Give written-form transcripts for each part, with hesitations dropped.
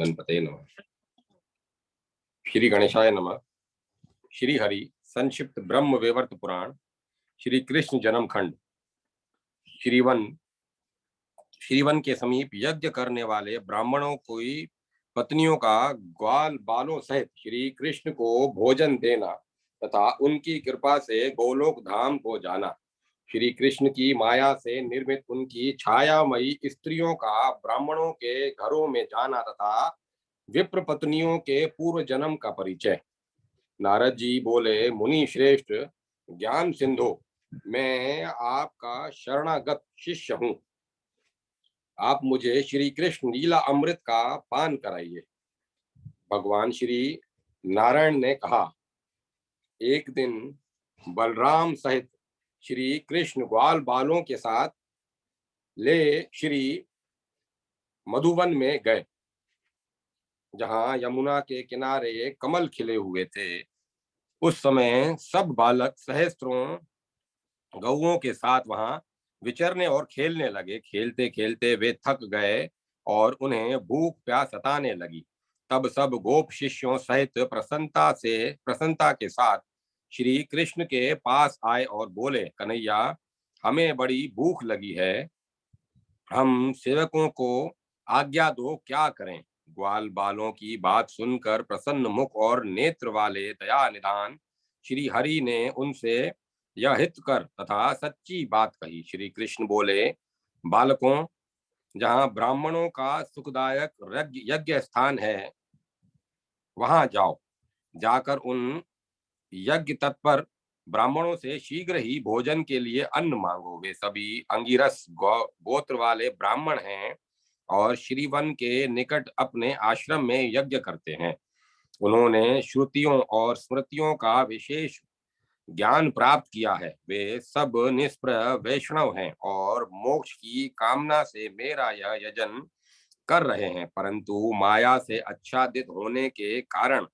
गणपते नमः। श्री गणेशाय नमः। श्री हरि संक्षिप्त ब्रह्म वेवर्त पुराण श्री कृष्ण जन्म खंड। श्रीवन श्रीवन के समीप यज्ञ करने वाले ब्राह्मणों की पत्नियों का ग्वाल बालों सहित श्री कृष्ण को भोजन देना तथा उनकी कृपा से गोलोक धाम को जाना। श्री कृष्ण की माया से निर्मित उनकी छायामयी स्त्रियों का ब्राह्मणों के घरों में जाना तथा विप्र पत्नियों के पूर्व जन्म का परिचय। नारद जी बोले, मुनि श्रेष्ठ ज्ञान सिंधु, मैं आपका शरणागत शिष्य हूँ। आप मुझे श्री कृष्ण लीला अमृत का पान कराइए। भगवान श्री नारायण ने कहा, एक दिन बलराम सहित श्री कृष्ण ग्वाल बालों के साथ ले श्री मधुवन में गए, जहां यमुना के किनारे कमल खिले हुए थे। उस समय सब बालक सहस्त्रों गौओं के साथ वहां विचरने और खेलने लगे। खेलते खेलते वे थक गए और उन्हें भूख प्यास सताने लगी। तब सब गोप शिष्यों सहित प्रसन्नता के साथ श्री कृष्ण के पास आए और बोले, कन्हैया, हमें बड़ी भूख लगी है, हम सेवकों को आज्ञा दो, क्या करें। ग्वाल बालों की बात सुनकर प्रसन्न मुख और नेत्र वाले दया निधान श्री हरि ने उनसे यह हित कर तथा सच्ची बात कही। श्री कृष्ण बोले, बालकों, जहाँ ब्राह्मणों का सुखदायक यज्ञ स्थान है, वहां जाओ। जाकर उन यज्ञ तत्पर ब्राह्मणों से शीघ्र ही भोजन के लिए अन्न मांगो। वे सभी अंगिरस गोत्र वाले ब्राह्मण हैं और श्रीवन के निकट अपने आश्रम में यज्ञ करते हैं। उन्होंने श्रुतियों और स्मृतियों का विशेष ज्ञान प्राप्त किया है। वे सब निष्प्रह वैष्णव हैं और मोक्ष की कामना से मेरा यह यजन कर रहे हैं, परंतु माया से आच्छादित होने के कारण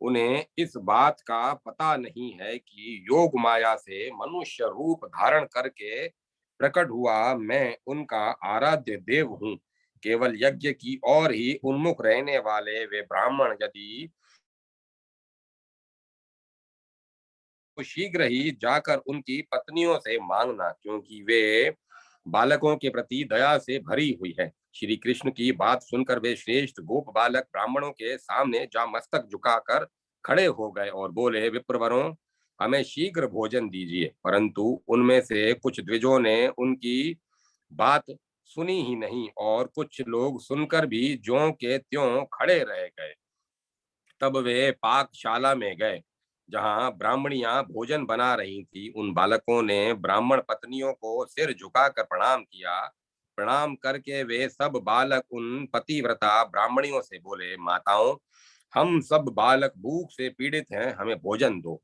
उन्हें इस बात का पता नहीं है कि योग माया से मनुष्य रूप धारण करके प्रकट हुआ मैं उनका आराध्य देव हूँ। केवल यज्ञ की ओर ही उन्मुख रहने वाले वे ब्राह्मण यदि तो शीघ्र ही जाकर उनकी पत्नियों से मांगना, क्योंकि वे बालकों के प्रति दया से भरी हुई है। श्री कृष्ण की बात सुनकर वे श्रेष्ठ गोप बालक ब्राह्मणों के सामने जा मस्तक झुकाकर खड़े हो गए और बोले, विप्रवरों, हमें शीघ्र भोजन दीजिए। परंतु उनमें से कुछ द्विजों ने उनकी बात सुनी ही नहीं और कुछ लोग सुनकर भी ज्यों के त्यों खड़े रह गए। तब वे पाकशाला में गए, जहां ब्राह्मणियां भोजन बना रही थी। उन बालकों ने ब्राह्मण पत्नियों को सिर झुकाकर प्रणाम किया। प्रणाम करके वे सब बालक उन पतिव्रता ब्राह्मणियों से बोले, माताओं, हम सब बालक भूख से पीड़ित हैं, हमें भोजन दो।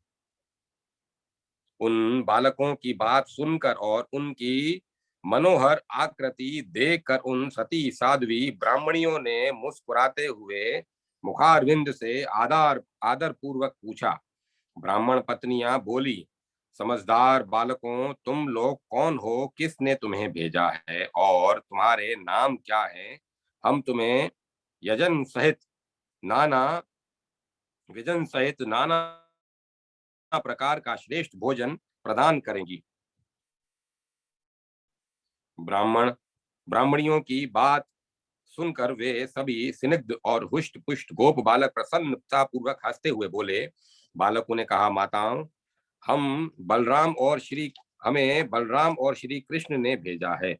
उन बालकों की बात सुनकर और उनकी मनोहर आकृति देखकर उन सती साध्वी ब्राह्मणियों ने मुस्कुराते हुए मुखारविंद से आदर पूर्वक पूछा। ब्राह्मण पत्नियां बोली, समझदार बालकों, तुम लोग कौन हो, किसने तुम्हें भेजा है और तुम्हारे नाम क्या है। हम तुम्हें यजन सहित नाना विजन सहित नाना प्रकार का श्रेष्ठ भोजन प्रदान करेंगी। ब्राह्मणियों की बात सुनकर वे सभी स्निग्ध और हुष्ट पुष्ट गोप बालक प्रसन्नता पूर्वक हंसते हुए बोले। बालकों ने कहा, माताओं, हमें बलराम और श्री कृष्ण ने भेजा है।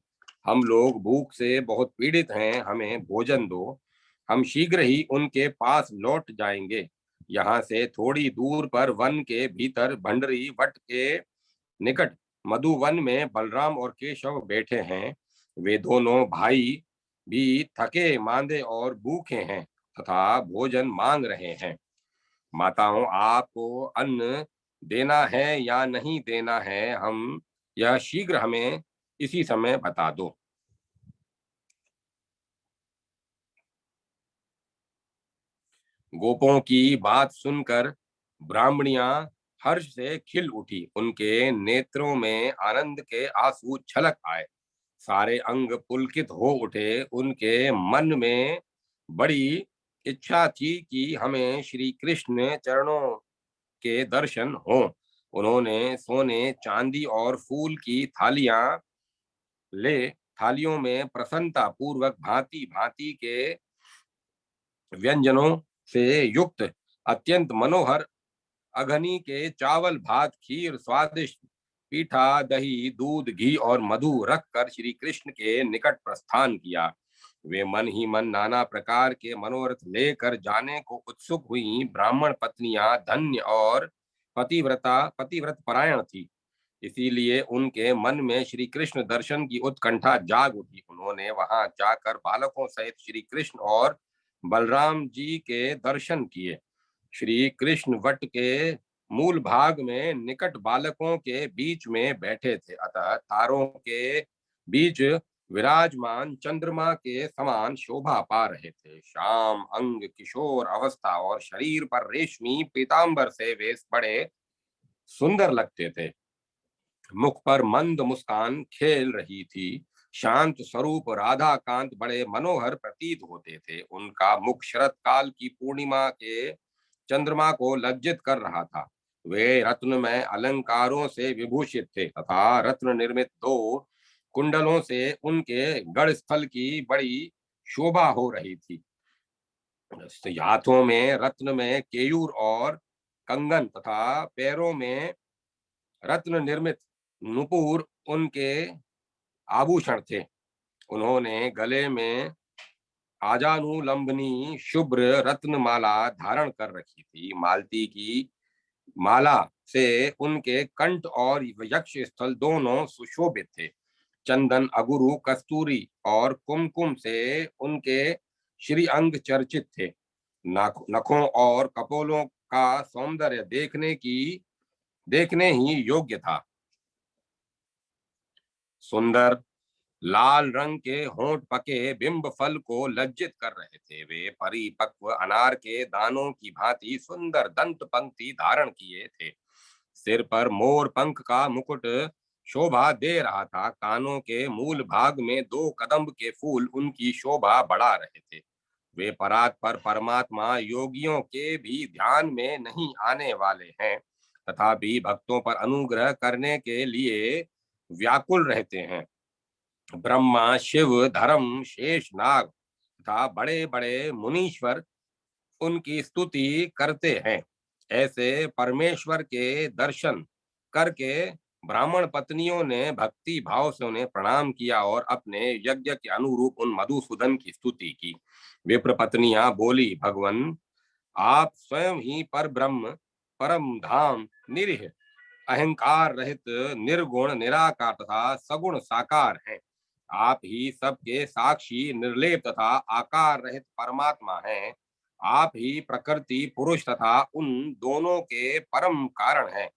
हम लोग भूख से बहुत पीड़ित हैं, हमें भोजन दो। हम शीघ्र ही उनके पास लौट जाएंगे। यहाँ से थोड़ी दूर पर वन के भीतर भंडरी वट के निकट मधुवन में बलराम और केशव बैठे हैं। वे दोनों भाई भी थके मांदे और भूखे हैं तथा भोजन मांग रहे हैं। माताओं, आपको अन्न देना है या नहीं देना है, हम यह शीघ्र हमें इसी समय बता दो। गोपों की बात सुनकर ब्राह्मणियां हर्ष से खिल उठी। उनके नेत्रों में आनंद के आंसू छलक आए। सारे अंग पुलकित हो उठे। उनके मन में बड़ी इच्छा थी कि हमें श्री कृष्ण चरणों के दर्शन हों। उन्होंने सोने चांदी और फूल की थालियों में प्रसन्नता पूर्वक भांति भांति के व्यंजनों से युक्त अत्यंत मनोहर अघनी के चावल भात खीर स्वादिष्ट पीठा दही दूध घी और मधु रखकर श्री कृष्ण के निकट प्रस्थान किया। वे मन ही मन नाना प्रकार के मनोरथ लेकर जाने को उत्सुक हुई। ब्राह्मण पत्नियां धन्य और पतिव्रत परायण थी, इसीलिए उनके मन में श्री कृष्ण दर्शन की उत्कंठा जाग उठी। उन्होंने वहां जाकर बालकों सहित श्री कृष्ण और बलराम जी के दर्शन किए। श्री कृष्ण वट के मूल भाग में निकट बालकों के बीच में बैठे थे, अतः तारों के बीच विराजमान चंद्रमा के समान शोभा पा रहे थे। श्याम अंग किशोर अवस्था और शरीर पर रेशमी पीतांबर से वे बड़े सुंदर लगते थे। मुख पर मंद मुस्कान खेल रही थी। शांत स्वरूप राधा कांत बड़े मनोहर प्रतीत होते थे। उनका मुख शरत काल की पूर्णिमा के चंद्रमा को लज्जित कर रहा था। वे रत्नमय अलंकारों से विभूषित थे तथा रत्न निर्मित दो कुंडलों से उनके गढ़ स्थल की बड़ी शोभा हो रही थी। हाथों में रत्न में केयूर और कंगन तथा पैरों में रत्न निर्मित नुपुर उनके आभूषण थे। उन्होंने गले में आजानुलंबनी शुभ्र रत्नमाला धारण कर रखी थी। मालती की माला से उनके कंठ और यक्ष स्थल दोनों सुशोभित थे। चंदन अगुरु कस्तूरी और कुमकुम से उनके श्री अंग चर्चित थे। नखों और कपोलों का सौंदर्य देखने ही योग्य था। सुंदर लाल रंग के होंठ पके बिंब फल को लज्जित कर रहे थे। वे परिपक्व अनार के दानों की भांति सुंदर दंत पंक्ति धारण किए थे। सिर पर मोर पंख का मुकुट शोभा दे रहा था। कानों के मूल भाग में दो कदम्ब के फूल उनकी शोभा बढ़ा रहे थे। वे परात पर परमात्मा योगियों के भी ध्यान में नहीं आने वाले हैं, तथा भी भक्तों पर अनुग्रह करने के लिए व्याकुल रहते हैं। ब्रह्मा शिव धर्म शेष नाग तथा बड़े बड़े मुनीश्वर उनकी स्तुति करते हैं। ऐसे परमेश्वर के दर्शन करके ब्राह्मण पत्नियों ने भक्ति भाव से उन्हें प्रणाम किया और अपने यज्ञ के अनुरूप उन मधुसूदन की स्तुति की। विप्र पत्नियां बोली, भगवन आप स्वयं ही पर ब्रह्म परम धाम निरीह अहंकार रहित निर्गुण निराकार तथा सगुण साकार हैं। आप ही सबके साक्षी निर्लेप तथा आकार रहित परमात्मा हैं। आप ही प्रकृति पुरुष तथा उन दोनों के परम कारण हैं।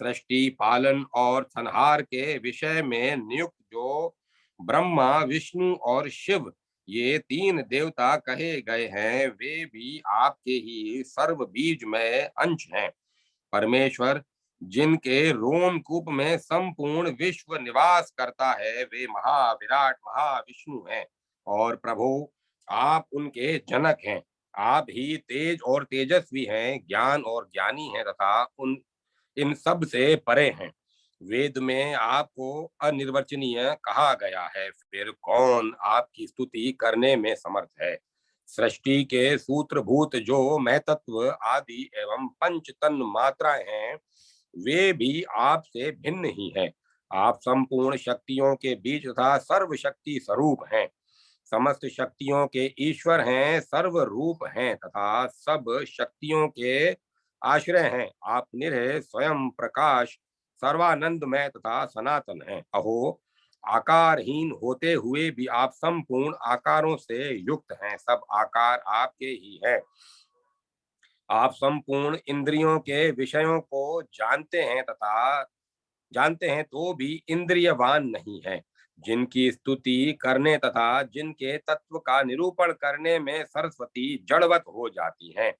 सृष्टि पालन और संहार के विषय में नियुक्त जो ब्रह्मा विष्णु और शिव ये तीन देवता कहे गए हैं, वे भी आपके ही सर्व बीज में अंश हैं। परमेश्वर जिनके रोमकूप में संपूर्ण विश्व निवास करता है, वे महाविराट महाविष्णु हैं। और प्रभु आप उनके जनक हैं। आप ही तेज और तेजस्वी हैं, ज्ञान और ज्ञानी हैं तथा उन इन सब से परे हैं। वेद में आपको अनिर्वचनीय कहा गया है, फिर कौन आपकी स्तुति करने में समर्थ है। सृष्टि के सूत्रभूत जो महतत्व आदि एवं पंच तन मात्राएं हैं, वे भी आपसे भिन्न ही हैं। आप संपूर्ण शक्तियों के बीच तथा सर्व शक्ति स्वरूप हैं। समस्त शक्तियों के ईश्वर हैं, सर्व रूप हैं तथा सब शक्तियों के आश्रय हैं। आप निरह स्वयं प्रकाश सर्वानंदमय तथा सनातन हैं। अहो आकारहीन होते हुए भी आप संपूर्ण आकारों से युक्त हैं। सब आकार आपके ही हैं। आप संपूर्ण इंद्रियों के विषयों को जानते हैं तो भी इंद्रियवान नहीं है। जिनकी स्तुति करने तथा जिनके तत्व का निरूपण करने में सरस्वती जड़वत हो जाती हैं।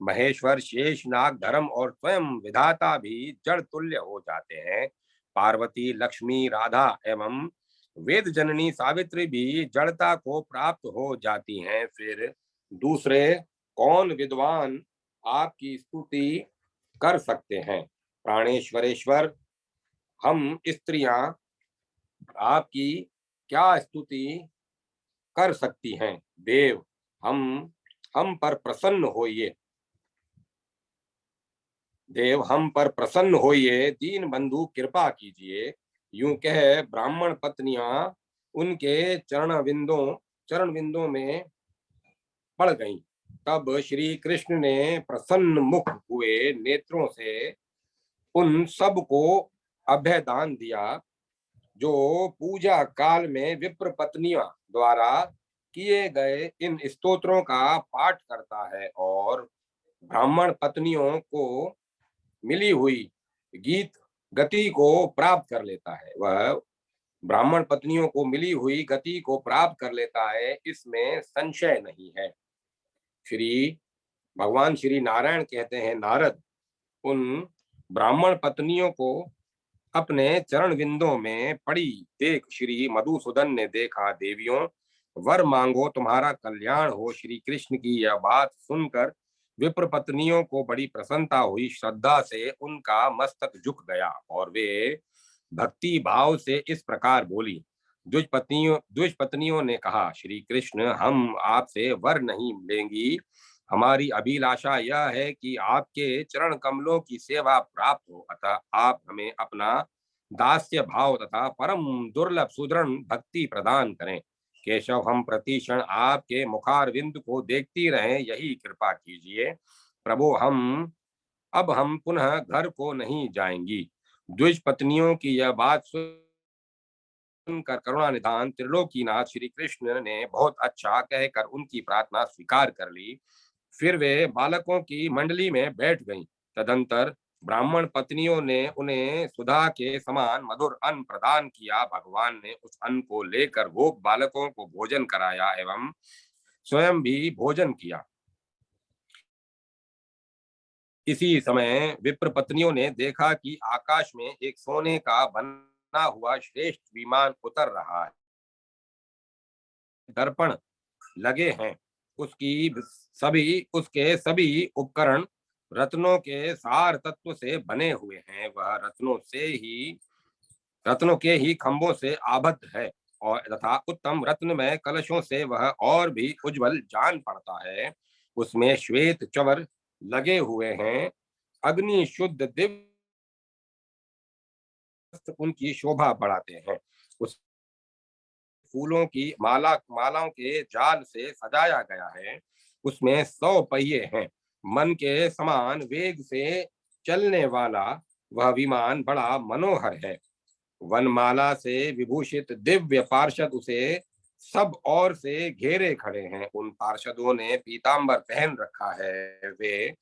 महेश्वर शेषनाग धर्म और स्वयं विधाता भी जड़ तुल्य हो जाते हैं। पार्वती लक्ष्मी राधा एवं वेद जननी सावित्री भी जड़ता को प्राप्त हो जाती हैं। फिर दूसरे कौन विद्वान आपकी स्तुति कर सकते हैं? प्राणेश्वरेश्वर, हम स्त्रियां आपकी क्या स्तुति कर सकती हैं? देव, हम पर प्रसन्न होइए। देव, हम पर प्रसन्न होइए, दीन बंधु कृपा कीजिए। यूं कह ब्राह्मण पत्नियां उनके चरण विंदों में पड़ गईं। तब श्री कृष्ण ने प्रसन्न मुख हुए नेत्रों से उन सब को अभय दान दिया जो पूजा काल में विप्र पत्नियों द्वारा किए गए इन स्तोत्रों का पाठ करता है और ब्राह्मण पत्नियों को मिली हुई गीत गति को प्राप्त कर लेता है। वह ब्राह्मण पत्नियों को मिली हुई गति को प्राप्त कर लेता है, इसमें संशय नहीं है। श्री भगवान श्री नारायण कहते हैं, नारद, उन ब्राह्मण पत्नियों को अपने चरण विंदों में पड़ी देख श्री मधुसूदन ने देखा। देवियों, वर मांगो, तुम्हारा कल्याण हो। श्री कृष्ण की यह बात सुनकर विप्र पत्नियों को बड़ी प्रसन्नता हुई। श्रद्धा से उनका मस्तक झुक गया और वे भक्ति भाव से इस प्रकार बोली। द्विज पत्नियों ने कहा, श्री कृष्ण, हम आपसे वर नहीं लेंगी। हमारी अभिलाषा यह है कि आपके चरण कमलों की सेवा प्राप्त हो, अतः आप हमें अपना दास्य भाव तथा परम दुर्लभ सुदृढ़ भक्ति प्रदान करें। केशव, हम प्रतिक्षण आपके मुखारविंद को देखती रहें, यही कृपा कीजिए। प्रभु, हम पुनः घर को नहीं जाएंगी। द्विज पत्नियों की यह बात सुनकर करुणा निधान त्रिलोकीनाथ श्री कृष्ण ने बहुत अच्छा कहकर उनकी प्रार्थना स्वीकार कर ली। फिर वे बालकों की मंडली में बैठ गईं। तदंतर ब्राह्मण पत्नियों ने उन्हें सुधा के समान मधुर अन्न प्रदान किया। भगवान ने उस अन्न को लेकर गोप बालकों को भोजन कराया एवं स्वयं भी भोजन किया। इसी समय विप्र पत्नियों ने देखा कि आकाश में एक सोने का बना हुआ श्रेष्ठ विमान उतर रहा है। दर्पण लगे हैं, उसके सभी उपकरण रत्नों के सार तत्व से बने हुए हैं। वह रत्नों के ही खंभों से आबद्ध है और तथा उत्तम रत्नमय कलशों से वह और भी उज्जवल जान पड़ता है। उसमें श्वेत चवर लगे हुए हैं। अग्नि शुद्ध दिव्य उनकी शोभा बढ़ाते हैं। उस फूलों की मालाओं के जाल से सजाया गया है। उसमें 100 पहिए हैं। मन के समान वेग से चलने वाला वह विमान बड़ा मनोहर है। वनमाला से विभूषित दिव्य पार्षद उसे सब ओर से घेरे खड़े हैं। उन पार्षदों ने पीतांबर पहन रखा है। वे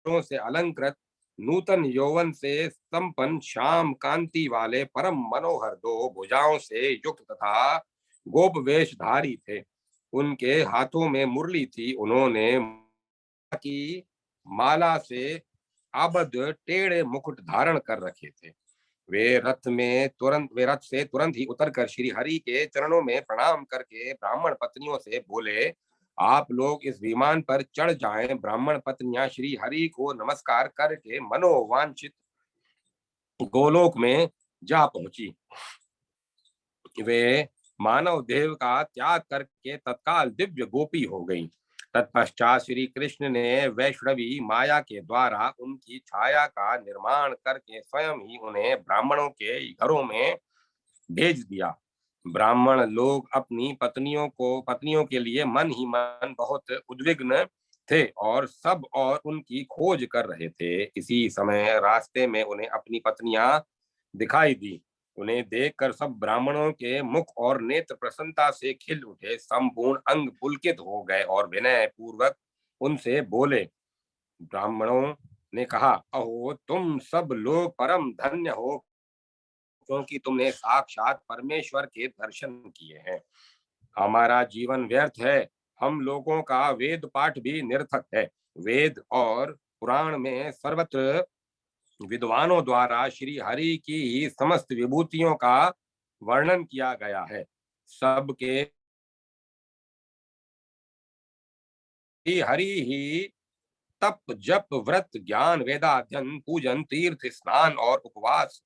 से अलंकृत नूतन यौवन से संपन्न श्याम कांति वाले परम मनोहर दो भुजाओं से युक्त तथा गोप वेशधारी थे। उनके हाथों में मुरली थी। उन्होंने की माला से आबद्ध टेढ़े मुकुट धारण कर रखे थे। वे रथ से तुरंत ही उतरकर श्री हरि के चरणों में प्रणाम करके ब्राह्मण पत्नियों से बोले, आप लोग इस विमान पर चढ़ जाएं। ब्राह्मण पत्नियां श्री हरि को नमस्कार करके मनोवांछित गोलोक में जा पहुंची। वे मानव देह का त्याग करके तत्काल दिव्य गोपी हो गई। तत्पश्चात श्री कृष्ण ने वैष्णवी माया के द्वारा उनकी छाया का निर्माण करके स्वयं ही उन्हें ब्राह्मणों के घरों में भेज दिया। ब्राह्मण लोग अपनी पत्नियों के लिए मन ही मन बहुत उद्विग्न थे और सब और उनकी खोज कर रहे थे। इसी समय रास्ते में उन्हें अपनी पत्नियां दिखाई दी। उन्हें देखकर सब ब्राह्मणों के मुख और नेत्र प्रसन्नता से खिल उठे। संपूर्ण अंग पुलकित हो गए और विनय पूर्वक उनसे बोले। ब्राह्मणों ने कहा, अहो, तुम सब लोग परम धन्य हो, क्योंकि तुमने साक्षात परमेश्वर के दर्शन किए हैं। हमारा जीवन व्यर्थ है। हम लोगों का वेद पाठ भी निरर्थक है। वेद और पुराण में सर्वत्र विद्वानों द्वारा श्री हरि की ही समस्त विभूतियों का वर्णन किया गया है। सबके श्री हरि ही तप जप व्रत ज्ञान वेदाध्ययन पूजन तीर्थ स्नान और उपवास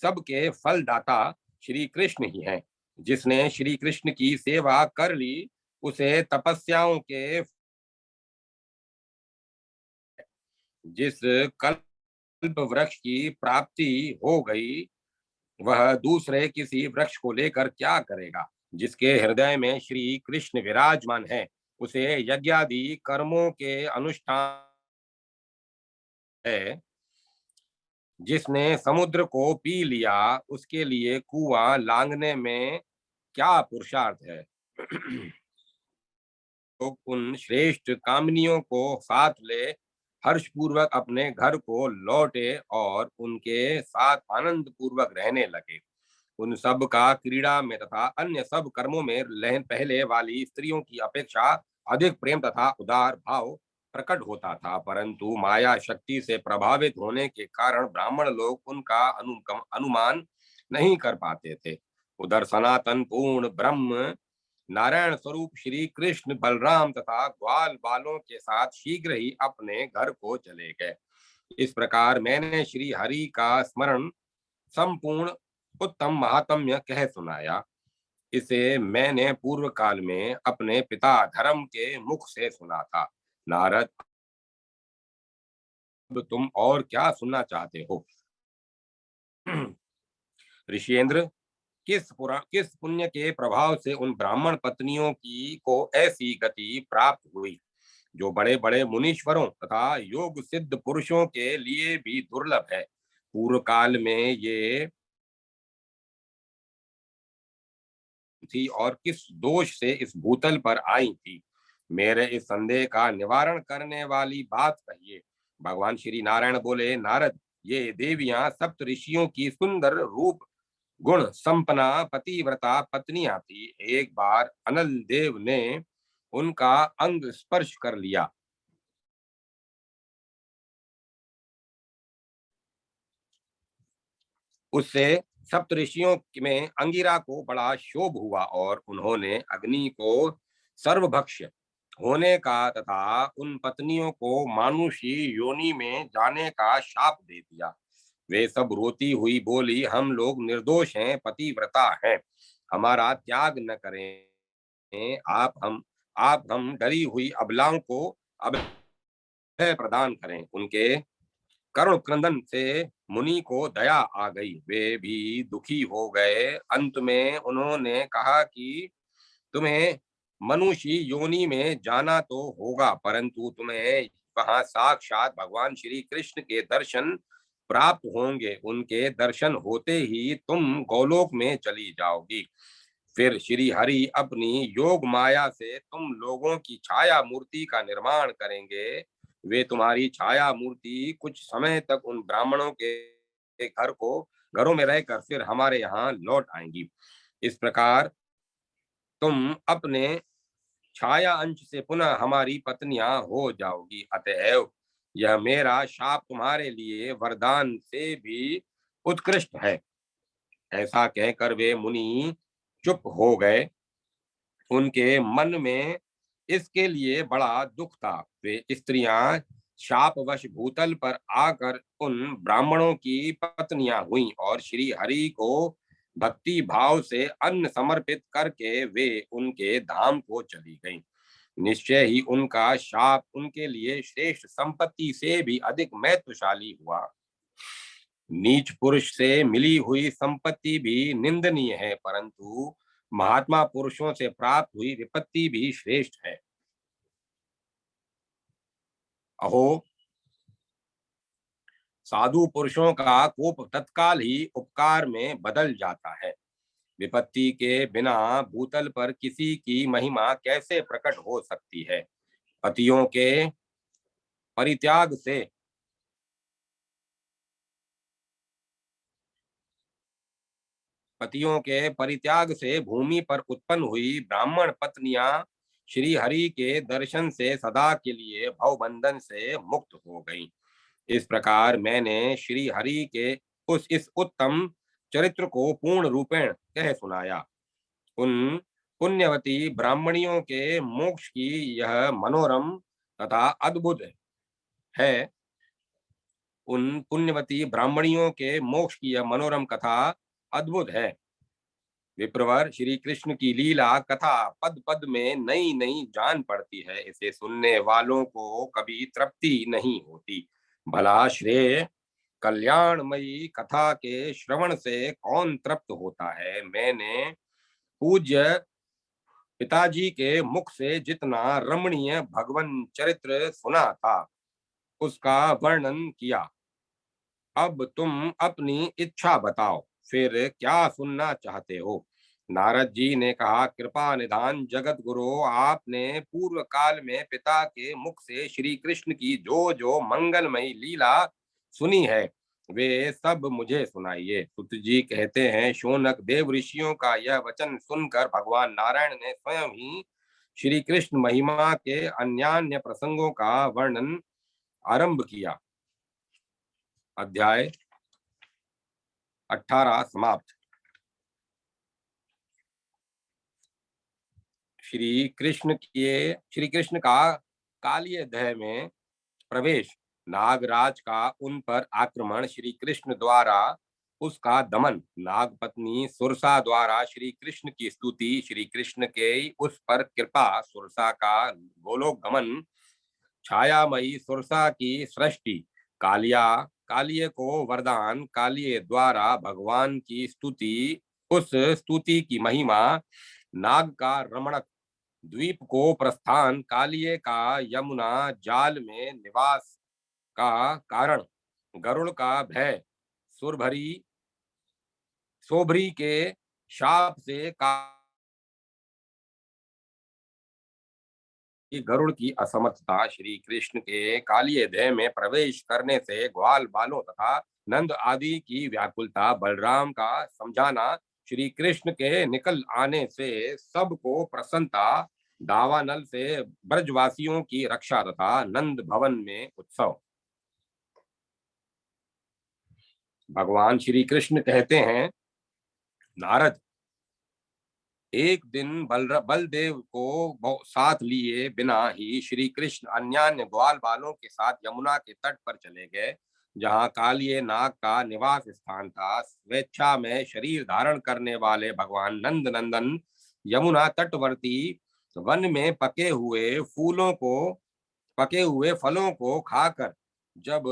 सबके फलदाता श्री कृष्ण ही हैं। जिसने श्री कृष्ण की सेवा कर ली उसे तपस्याओं के, जिस कल्प वृक्ष की प्राप्ति हो गई वह दूसरे किसी वृक्ष को लेकर क्या करेगा। जिसके हृदय में श्री कृष्ण विराजमान है उसे यज्ञादि कर्मों के अनुष्ठान है। जिसने समुद्र को पी लिया उसके लिए कुआं लांघने में क्या पुरुषार्थ है। तो उन श्रेष्ठ कामनियों को साथ ले हर्ष पूर्वक अपने घर को लौटे और उनके साथ आनंद पूर्वक रहने लगे। उन सब का क्रीड़ा में तथा अन्य सब कर्मों में पहले वाली स्त्रियों की अपेक्षा अधिक प्रेम तथा उदार भाव प्रकट होता था, परंतु माया शक्ति से प्रभावित होने के कारण ब्राह्मण लोग उनका अनुमान नहीं कर पाते थे। उधर सनातन पूर्ण ब्रह्म नारायण स्वरूप श्री कृष्ण बलराम तथा ग्वाल बालों के साथ शीघ्र ही अपने घर को चले गए। इस प्रकार मैंने श्री हरि का स्मरण संपूर्ण उत्तम महात्म्य कह सुनाया। इसे मैंने पूर्व काल में अपने पिता धर्म के मुख से सुना था। नारद, अब तुम और क्या सुनना चाहते हो। ऋषिएंद्र, किस पुण्य के प्रभाव से उन ब्राह्मण पत्नियों की को ऐसी गति प्राप्त हुई जो बड़े बड़े मुनीश्वरों तथा योग सिद्ध पुरुषों के लिए भी दुर्लभ है। पूर्व काल में ये थी और किस दोष से इस भूतल पर आई थी। मेरे इस संदेह का निवारण करने वाली बात कहिए। भगवान श्री नारायण बोले, नारद, ये देवियां सप्त ऋषियों की सुंदर रूप गुण संपन्ना पतिव्रता पत्नियां थी। एक बार अनल देव ने उनका अंग स्पर्श कर लिया। उससे सप्तऋषियों में अंगिरा को बड़ा शोभ हुआ और उन्होंने अग्नि को सर्वभक्ष्य होने का तथा उन पत्नियों को मानुषी योनि में जाने का शाप दे दिया। वे सब रोती हुई बोली, हम लोग निर्दोष हैं, पतिव्रता हैं, हमारा त्याग न करें। आप हम डरी हुई अबलाओं को अभय प्रदान करें। उनके करुण क्रंदन से मुनि को दया आ गई। वे भी दुखी हो गए। अंत में उन्होंने कहा कि तुम्हें मनुष्य योनि में जाना तो होगा, परंतु तुम्हें वहां साक्षात भगवान श्री कृष्ण के दर्शन प्राप्त होंगे। उनके दर्शन होते ही तुम गोलोक में चली जाओगी। फिर श्री हरि अपनी योग माया से तुम लोगों की छाया मूर्ति का निर्माण करेंगे। वे तुम्हारी छाया मूर्ति कुछ समय तक उन ब्राह्मणों के घरों में रहकर फिर हमारे यहाँ लौट आएंगी। इस प्रकार तुम अपने छाया अंश से पुनः हमारी पत्नियां हो जाओगी। अतएव यह मेरा शाप तुम्हारे लिए वरदान से भी उत्कृष्ट है। ऐसा कहकर वे मुनि चुप हो गए। उनके मन में इसके लिए बड़ा दुख था। वे स्त्रियां शापवश भूतल पर आकर उन ब्राह्मणों की पत्नियां हुईं और श्री हरि को भक्ति भाव से अन्न समर्पित करके वे उनके धाम को चली गईं। निश्चय ही उनका शाप उनके लिए श्रेष्ठ संपत्ति से भी अधिक महत्वशाली हुआ। नीच पुरुष से मिली हुई संपत्ति भी निंदनीय है, परंतु महात्मा पुरुषों से प्राप्त हुई विपत्ति भी श्रेष्ठ है। अहो, साधु पुरुषों का कोप तत्काल ही उपकार में बदल जाता है। विपत्ति के बिना भूतल पर किसी की महिमा कैसे प्रकट हो सकती है। पतियों के परित्याग से भूमि पर उत्पन्न हुई ब्राह्मण पत्नियां श्री हरि के दर्शन से सदा के लिए भवबंधन से मुक्त हो गईं। इस प्रकार मैंने श्री हरि के उस इस उत्तम चरित्र को पूर्ण रूपेण कह सुनाया। उन पुण्यवती ब्राह्मणियों के मोक्ष की यह मनोरम तथा अद्भुत है। उन पुण्यवती ब्राह्मणियों के मोक्ष की यह मनोरम कथा अद्भुत है। विप्रवर, श्री कृष्ण की लीला कथा पद पद में नई नई जान पड़ती है। इसे सुनने वालों को कभी तृप्ति नहीं होती। भला श्रेय कल्याणमयी कथा के श्रवण से कौन तृप्त होता है। मैंने पूज्य पिताजी के मुख से जितना रमणीय भगवन चरित्र सुना था उसका वर्णन किया। अब तुम अपनी इच्छा बताओ, फिर क्या सुनना चाहते हो। नारद जी ने कहा, कृपा निधान जगत गुरु, आपने पूर्व काल में पिता के मुख से श्री कृष्ण की जो जो मंगलमयी लीला सुनी है वे सब मुझे सुनाइए। सुत जी कहते हैं, शौनक देव ऋषियों का यह वचन सुनकर भगवान नारायण ने स्वयं ही श्री कृष्ण महिमा के अन्यान्य प्रसंगों का वर्णन आरंभ किया। अध्याय 18 समाप्त। श्री कृष्ण का कालिय दह में प्रवेश, नागराज का उन पर आक्रमण, श्री कृष्ण द्वारा उसका दमन, नागपत्नी सुरसा द्वारा श्री कृष्ण की स्तुति, श्री कृष्ण के उस पर कृपा, सुरसा का गोलोक गमन, छायामयी सुरसा की सृष्टि, कालिया कालिय को वरदान, कालिय द्वारा भगवान की स्तुति, उस स्तुति की महिमा, नाग का रमणक, द्वीप को प्रस्थान, कालिय का यमुना जाल में निवास का कारण, गरुड़ का भय, सुरभरी सोभरी के शाप से गरुड़ की असमर्थता, श्री कृष्ण के कालिय देह में प्रवेश करने से ग्वाल बालों तथा नंद आदि की व्याकुलता, बलराम का समझाना, श्री कृष्ण के निकल आने से सबको प्रसन्नता, दावानल से ब्रजवासियों की रक्षा तथा नंद भवन में उत्सव। भगवान श्री कृष्ण कहते हैं, नारद, एक दिन बलदेव को साथ लिए बिना ही श्री कृष्ण अन्यान्य ग्वाल बालों के साथ यमुना के तट पर चले गए, जहाँ कालिये नाग का निवास स्थान था। स्वेच्छा में शरीर धारण करने वाले भगवान नंद नंदन यमुना तटवर्ती वन में पके हुए फलों को खाकर जब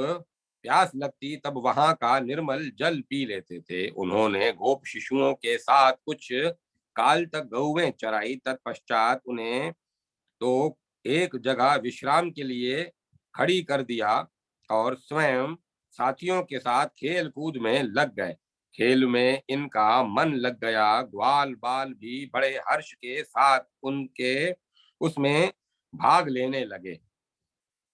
प्यास लगती तब वहां का निर्मल जल पी लेते थे। उन्होंने गोप शिशुओं के साथ कुछ काल तक गौवें चराई। तत्पश्चात उन्हें तो एक जगह विश्राम के लिए खड़ी कर दिया और स्वयं साथियों के साथ खेल कूद में लग गए। खेल में इनका मन लग गया। ग्वाल बाल भी बड़े हर्ष के साथ उनके उसमें भाग लेने लगे।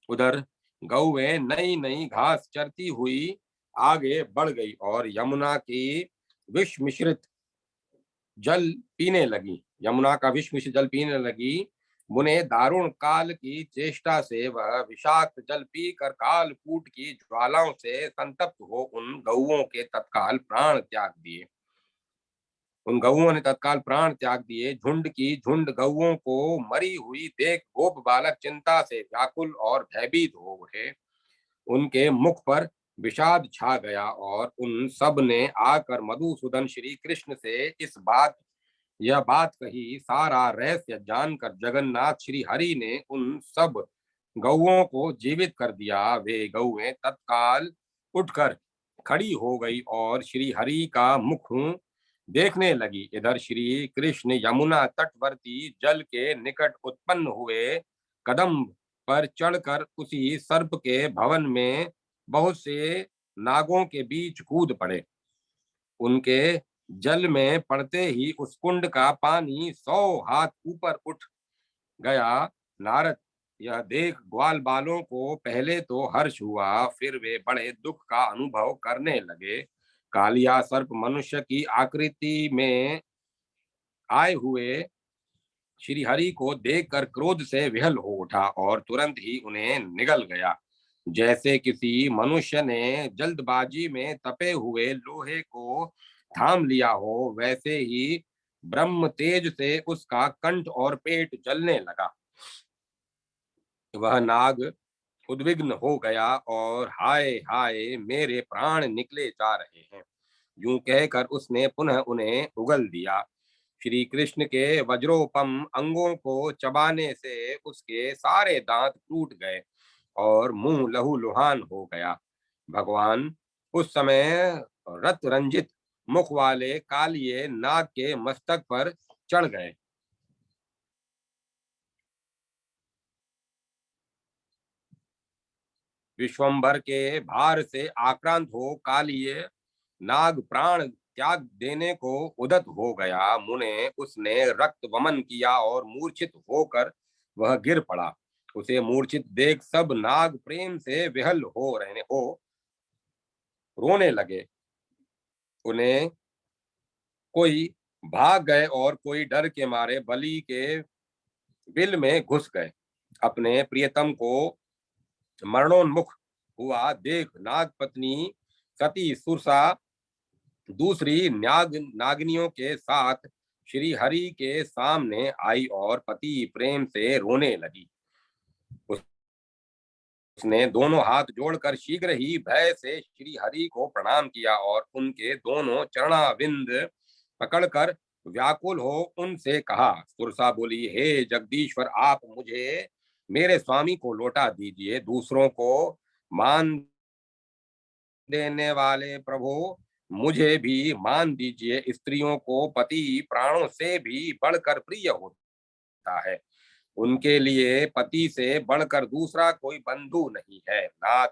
उधर गौएं नई नई घास चरती हुई आगे बढ़ गई और विष मिश्रित जल यमुना का विष मिश्रित जल पीने लगी। मुने दारुण काल की चेष्टा से वह विषाक्त जल पीकर कालकूट की ज्वालाओं से संतप्त हो उन गौओं ने तत्काल प्राण त्याग दिए। झुंड की झुंड गौओं को मरी हुई देख गोप बालक चिंता से व्याकुल और भयभीत हो उठे। उनके मुख पर विषाद छा गया और उन सब ने आकर मधुसूदन श्री कृष्ण से यह बात कही। सारा रहस्य जानकर जगन्नाथ श्री हरि ने उन सब गौओं को जीवित कर दिया। वे गौएं तत्काल उठकर खड़ी हो गई और श्री हरि का मुख देखने लगी। इधर श्री कृष्ण यमुना तटवर्ती जल के निकट उत्पन्न हुए कदम पर चढ़कर उसी सर्प के भवन में बहुत से नागों के बीच कूद पड़े। उनके जल में पड़ते ही उस कुंड का पानी 100 हाथ ऊपर उठ गया। नारद, यह देख ग्वाल बालों को पहले तो हर्ष हुआ, फिर वे बड़े दुख का अनुभव करने लगे। कालिया सर्प मनुष्य की आकृति में आए हुए श्री हरि को देखकर क्रोध से विहल हो उठा और तुरंत ही उन्हें निगल गया। जैसे किसी मनुष्य ने जल्दबाजी में तपे हुए लोहे को थाम लिया हो, वैसे ही ब्रह्म तेज से उसका कंठ और पेट जलने लगा। वह नाग उद्विग्न हो गया और हाय हाय मेरे प्राण निकले जा रहे हैं, यूं कहकर उसने पुनः उन्हें उगल दिया। श्री कृष्ण के वज्रोपम अंगों को चबाने से उसके सारे दांत टूट गए और मुंह लहूलुहान हो गया। भगवान उस समय रत रंजित मुख वाले कालिए नाग के मस्तक पर चढ़ गए। विश्वंभर के भार से आक्रांत हो कालिए नाग प्राण त्याग देने को उदत हो गया। मुने उसने रक्त वमन किया और मूर्छित होकर वह गिर पड़ा। उसे मूर्छित देख सब नाग प्रेम से विहल हो रहे हो रोने लगे। उन्हें कोई भाग गए और कोई डर के मारे बलि के बिल में घुस गए। अपने प्रियतम को मरणोन्मुख हुआ देख नाग पत्नी सती सुरसा दूसरी नागिनियों के साथ श्री हरि के सामने आई और पति प्रेम से रोने लगी। उसने दोनों हाथ जोड़कर शीघ्र ही भय से श्री हरि को प्रणाम किया और उनके दोनों चरणाविंद पकड़कर व्याकुल हो उनसे कहा। सुरसा बोली, हे जगदीश्वर, आप मुझे मेरे स्वामी को लौटा दीजिए। दूसरों को मान देने वाले प्रभु, मुझे भी मान दीजिए। स्त्रियों को पति प्राणों से भी बढ़कर प्रिय होता है। उनके लिए पति से बढ़कर दूसरा कोई बंधु नहीं है। नाथ,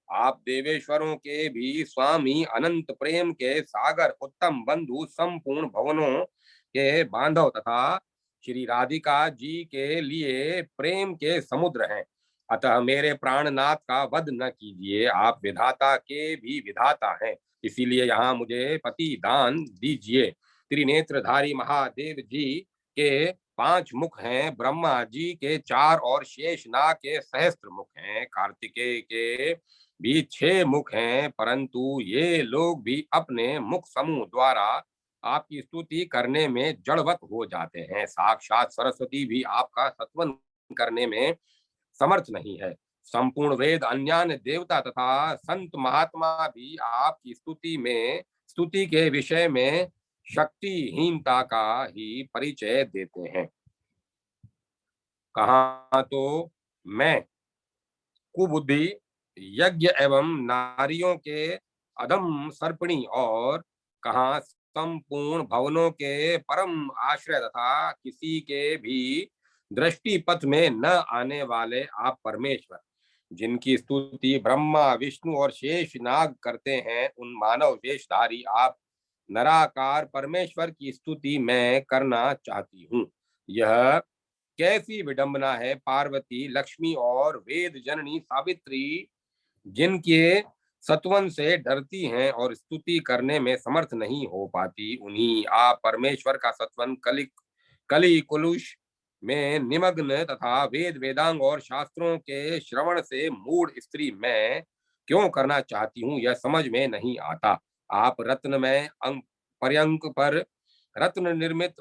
आप देवेश्वरों के भी स्वामी, अनंत प्रेम के सागर, उत्तम बंधु, संपूर्ण भवनों के बांधव तथा श्री राधिका जी के लिए प्रेम के समुद्र हैं। अतः मेरे प्राणनाथ का वध न कीजिए। आप विधाता के भी विधाता हैं, इसीलिए यहाँ मुझे पति दान दीजिए। त्रिनेत्रधारी महादेव जी के 5 मुख हैं, ब्रह्मा जी के 4 और शेषनाग के सहस्त्र मुख हैं। कार्तिकेय के भी 6 मुख हैं, परंतु ये लोग भी अपने मुख समूह द्वारा आपकी स्तुति करने में जड़वत हो जाते हैं। साक्षात सरस्वती भी आपका सत्वन करने में समर्थ नहीं है। संपूर्ण वेद, अन्यान्य देवता तथा संत महात्मा भी आपकी स्तुति के विषय में शक्तिहीनता का ही परिचय देते हैं। कहाँ तो मैं कुबुद्धि यज्ञ एवं नारियों के अधम सर्पणी और कहाँ संपूर्ण भवनों के परम आश्रय तथा किसी के भी दृष्टि पथ में न आने वाले आप परमेश्वर, जिनकी स्तुति ब्रह्मा विष्णु और शेष नाग करते हैं, उन मानव वेशधारी आप नराकार परमेश्वर की स्तुति मैं करना चाहती हूँ। यह कैसी विडंबना है। पार्वती, लक्ष्मी और वेद जननी सावित्री जिनके सत्वन से डरती हैं और स्तुति करने में समर्थ नहीं हो पाती, उन्हीं आप परमेश्वर का सत्वन कली कुलुष में निमग्न तथा वेद वेदांग और शास्त्रों के श्रवण से मूढ़ स्त्री मैं क्यों करना चाहती हूँ, यह समझ में नहीं आता। आप रत्न में पर्यंक पर रत्न निर्मित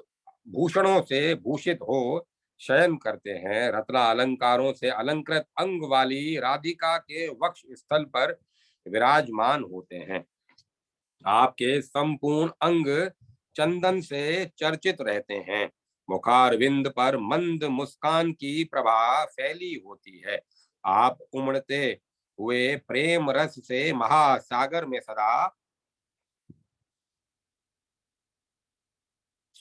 भूषणों से भूषित हो शयन करते हैं। रत्ना अलंकारों से अलंकृत अंग वाली राधिका के वक्ष स्थल पर विराजमान होते हैं। आपके संपूर्ण अंग चंदन से चर्चित रहते हैं। मुखारविंद पर मंद मुस्कान की प्रभा फैली होती है। आप उमड़ते हुए प्रेम रस से महासागर में सदा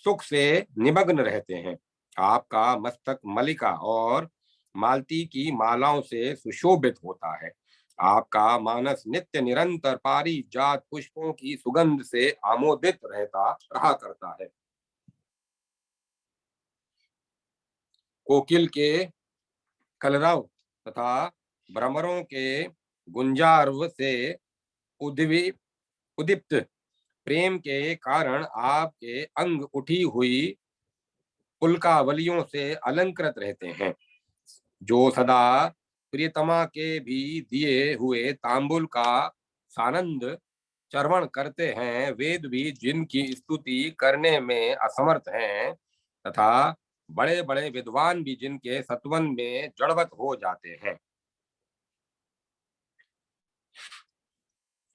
सुख से निमग्न रहते हैं। आपका मस्तक मलिका और मालती की मालाओं से सुशोभित होता है। आपका मानस नित्य निरंतर पारिजात पुष्पों की सुगंध से आमोदित रहा करता है। कोकिल के कलरव तथा भ्रमरों के गुंजारव से उदीप्त प्रेम के कारण आपके अंग उठी हुई पुलकावलियों से अलंकृत रहते हैं। जो सदा प्रियतमा के भी दिए हुए तांबुल का सानंद चर्वण करते हैं, वेद भी जिनकी स्तुति करने में असमर्थ हैं तथा बड़े बड़े विद्वान भी जिनके सत्वन में जड़वत हो जाते हैं,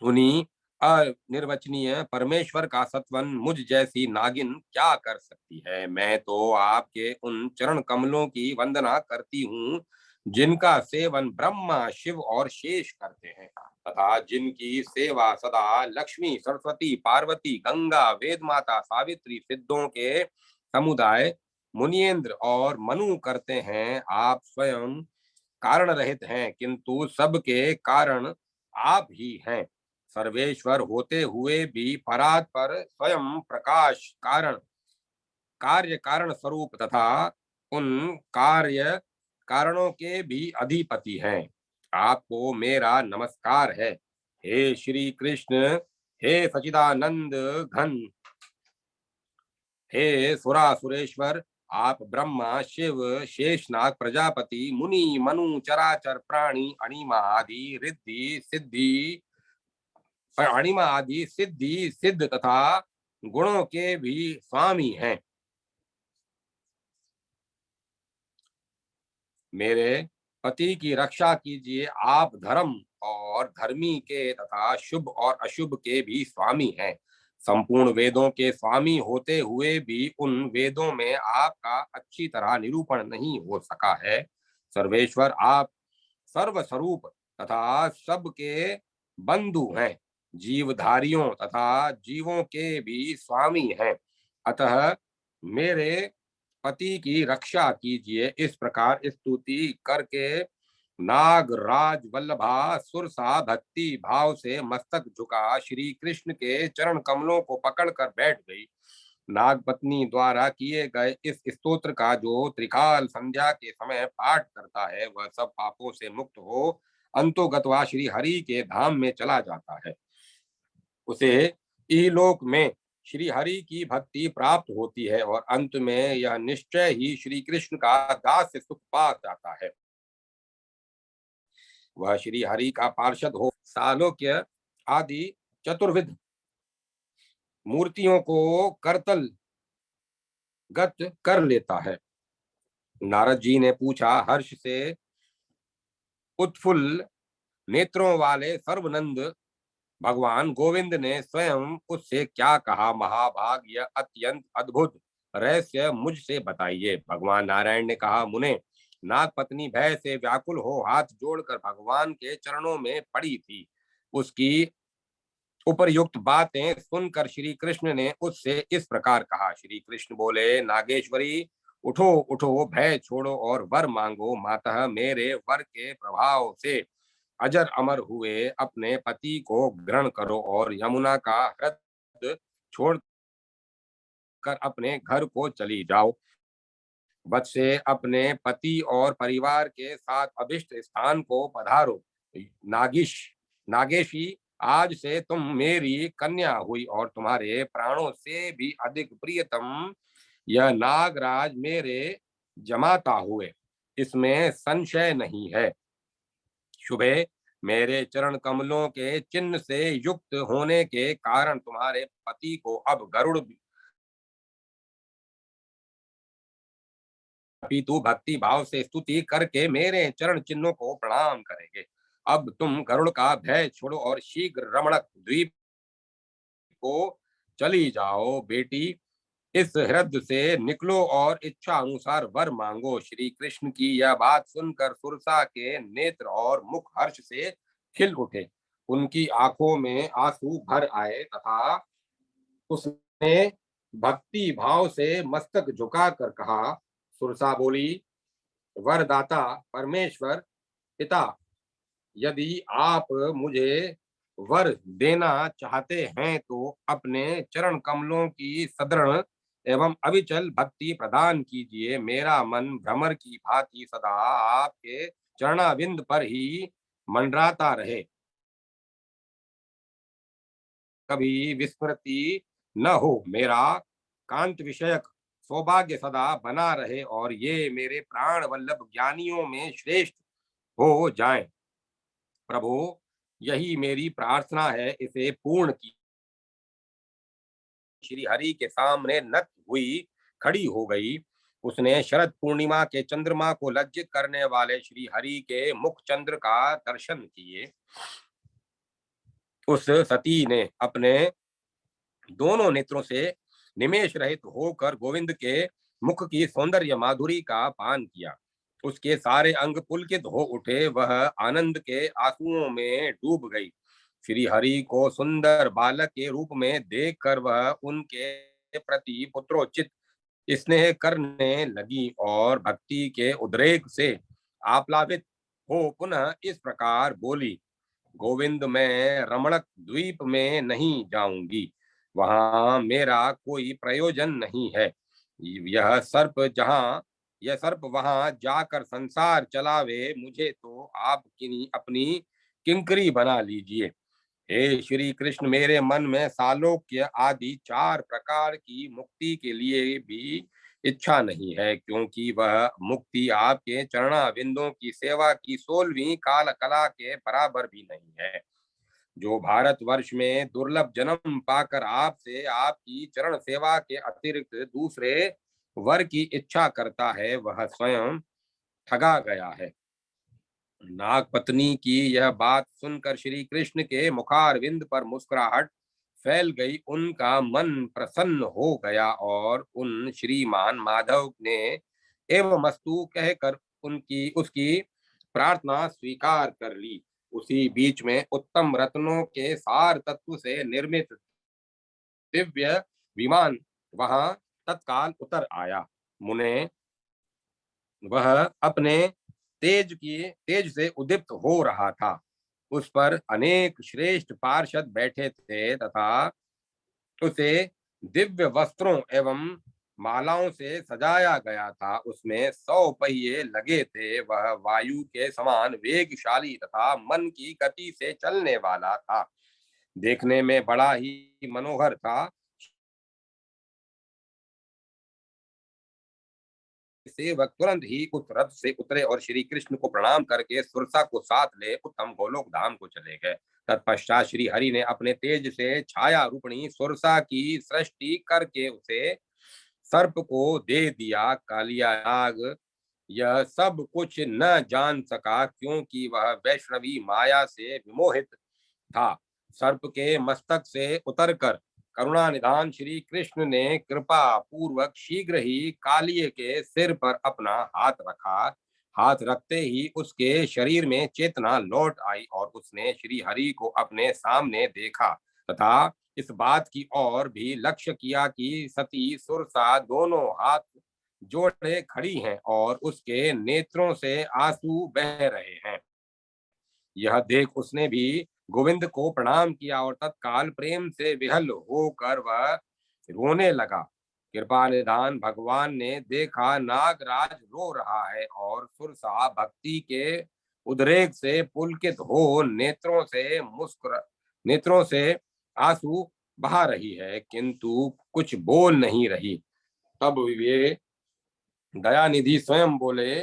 उन्हीं अनिर्वचनीय परमेश्वर का सत्वन मुझ जैसी नागिन क्या कर सकती है। मैं तो आपके उन चरण कमलों की वंदना करती हूँ जिनका सेवन ब्रह्मा, शिव और शेष करते हैं, तथा जिनकी सेवा सदा लक्ष्मी, सरस्वती, पार्वती, गंगा, वेद माता, सावित्री, सिद्धों के समुदाय, मुनियेंद्र और मनु करते हैं। आप स्वयं कारण रहित हैं, किंतु सबके कारण आप ही हैं। सर्वेश्वर होते हुए भी परात पर स्वयं प्रकाश कारण, कार्य कारण स्वरूप तथा उन कार्य कारणों के भी अधिपति हैं। आपको मेरा नमस्कार है। हे श्री कृष्ण, हे सचिदानंद घन, हे सुरासुरेश्वर, आप ब्रह्मा, शिव, शेषनाग, प्रजापति, मुनि, मनु, चराचर प्राणी, अणिमा आदि रिद्धि सिद्धि, अणिमा आदि सिद्धि सिद्ध तथा गुणों के भी स्वामी हैं। मेरे पति की रक्षा कीजिए। आप धर्म और धर्मी के तथा शुभ और अशुभ के भी स्वामी हैं। संपूर्ण वेदों के स्वामी होते हुए भी उन वेदों में आपका अच्छी तरह निरूपण नहीं हो सका है। सर्वेश्वर, आप सर्वस्वरूप तथा सबके बंधु हैं, जीवधारियों तथा जीवों के भी स्वामी हैं। अतः मेरे पति की रक्षा कीजिए। इस प्रकार स्तुति करके नागराज वल्लभा सुरसा भक्ति भाव से मस्तक झुका श्री कृष्ण के चरण कमलों को पकड़कर बैठ गई। नागपत्नी द्वारा किए गए इस स्तोत्र का जो त्रिकाल संध्या के समय पाठ करता है, वह सब पापों से मुक्त हो अंतोगतवा श्री हरि के धाम में चला जाता है। उसे इहलोक में श्री हरि की भक्ति प्राप्त होती है और अंत में यह निश्चय ही श्री कृष्ण का दास सुख पा जाता है। वह श्री हरि का पार्षद हो सालोक्य आदि चतुर्विध मूर्तियों को करतल गत कर लेता है। नारद जी ने पूछा, हर्ष से उत्फुल्ल नेत्रों वाले सर्वनंद भगवान गोविंद ने स्वयं उससे क्या कहा? महाभाग, यह अत्यंत अद्भुत रहस्य मुझसे बताइए। भगवान नारायण ने कहा, मुने, नाग पत्नी भय से व्याकुल हो हाथ जोड़कर भगवान के चरणों में पड़ी थी। उसकी उपरयुक्त बातें सुनकर श्री कृष्ण ने उससे इस प्रकार कहा। श्री कृष्ण बोले, नागेश्वरी, उठो उठो, भय छोड़ो और वर मांगो। मातः मेरे वर के प्रभाव से अजर अमर हुए अपने पति को ग्रहण करो और यमुना का हृदय छोड़कर अपने घर को चली जाओ। वत्से, अपने पति और परिवार के साथ अभिष्ट स्थान को पधारो। नागिश नागेशी, आज से तुम मेरी कन्या हुई और तुम्हारे प्राणों से भी अधिक प्रियतम यह नागराज मेरे जमाता हुए, इसमें संशय नहीं है। शुभे, मेरे चरण कमलों के चिन्ह से युक्त होने के कारण तुम्हारे पति को अब गरुड़ अपितु भक्ति भाव से स्तुति करके मेरे चरण चिन्हों को प्रणाम करेंगे। अब तुम गरुड़ का भय छोड़ो और शीघ्र रमणक द्वीप को चली जाओ। बेटी, इस हृदय से निकलो और इच्छा अनुसार वर मांगो। श्री कृष्ण की यह बात सुनकर सुरसा के नेत्र और मुख हर्ष से खिल उठे। उनकी आंखों में आंसू भर आए तथा उसने भक्ति भाव से मस्तक झुकाकर कहा। सुरसा बोली, वरदाता परमेश्वर पिता, यदि आप मुझे वर देना चाहते हैं तो अपने चरण कमलों की सदृढ़ एवं अविचल भक्ति प्रदान कीजिए। मेरा मन भ्रमर की भांति सदा आपके चरणाविंद पर ही मंडराता रहे, कभी विस्मृति न हो। मेरा कांत विषयक सौभाग्य सदा बना रहे और ये मेरे प्राण वल्लभ ज्ञानियों में श्रेष्ठ हो जाएं। प्रभु, यही मेरी प्रार्थना है, इसे पूर्ण की। श्री हरि के सामने नत हुई खड़ी हो गई। उसने शरद पूर्णिमा के चंद्रमा को लज्जित करने वाले श्री हरि के मुख चंद्र का दर्शन किए। उस सती ने अपने दोनों नेत्रों से निमेष रहित होकर गोविंद के मुख की सौंदर्य माधुरी का पान किया। उसके सारे अंग पुलकित हो उठे, वह आनंद के आंसुओं में डूब गई। श्री हरि को सुंदर बालक के रूप में देखकर वह उनके प्रति पुत्रोचित स्नेह करने लगी और भक्ति के उद्रेक से आप्लावित हो पुनः इस प्रकार बोली, गोविंद, मैं रमणक द्वीप में नहीं जाऊंगी, वहां मेरा कोई प्रयोजन नहीं है। यह सर्प जहां यह सर्प वहां जाकर संसार चलावे, मुझे तो आप अपनी किंकरी बना लीजिए। हे श्री कृष्ण, मेरे मन में सालोक्य आदि 4 प्रकार की मुक्ति के लिए भी इच्छा नहीं है, क्योंकि वह मुक्ति आपके चरणाविंदों की सेवा की 16वीं काल कला के बराबर भी नहीं है। जो भारतवर्ष में दुर्लभ जन्म पाकर आपसे आपकी चरण सेवा के अतिरिक्त दूसरे वर की इच्छा करता है, वह स्वयं ठगा गया है। नाग पत्नी की यह बात सुनकर श्री कृष्ण के मुखारविंद पर मुस्कुराहट फैल गई। उनका मन प्रसन्न हो गया और उन श्रीमान माधव ने एवं मस्तु कहकर उनकी उसकी प्रार्थना स्वीकार कर ली। उसी बीच में उत्तम रत्नों के सार तत्व से निर्मित दिव्य विमान वहां तत्काल उतर आया। मुने वह अपने तेज से उद्दीप्त हो रहा था। उस पर अनेक श्रेष्ठ पार्षद बैठे थे तथा उसे दिव्य वस्त्रों एवं मालाओं से सजाया गया था। उसमें 100 पहिए लगे थे। वह वायु के समान वेगशाली तथा मन की गति से चलने वाला था। देखने में बड़ा ही मनोहर था। सेवक तुरंत ही उस रथ से उतरे और श्री कृष्ण को प्रणाम करके सुरसा को साथ ले उत्तम गोलोक धाम को चले गए। तत्पश्चात श्री हरि ने अपने तेज से छाया रूपणी सुरसा की सृष्टि करके उसे सर्प को दे दिया। कालिया नाग यह सब कुछ न जान सका, क्योंकि वह वैष्णवी माया से विमोहित था। सर्प के मस्तक से उतरकर करुणा निधान श्री कृष्ण ने कृपा पूर्वक शीघ्र ही कालिए के सिर पर अपना हाथ रखा। हाथ रखते ही उसके शरीर में चेतना लौट आई और उसने श्री हरि को अपने सामने देखा तथा इस बात की ओर भी लक्ष्य किया कि सती सुरसा दोनों हाथ जोड़े खड़ी हैं और उसके नेत्रों से आंसू बह रहे हैं। यह देख उसने भी गोविंद को प्रणाम किया और तत्काल प्रेम से विहल होकर वह रोने लगा। कृपा निधान भगवान ने देखा नागराज रो रहा है और सुरसा भक्ति के उद्रेक से पुलकित हो नेत्रों से आंसू बहा रही है, किंतु कुछ बोल नहीं रही। तब वे दयानिधि स्वयं बोले,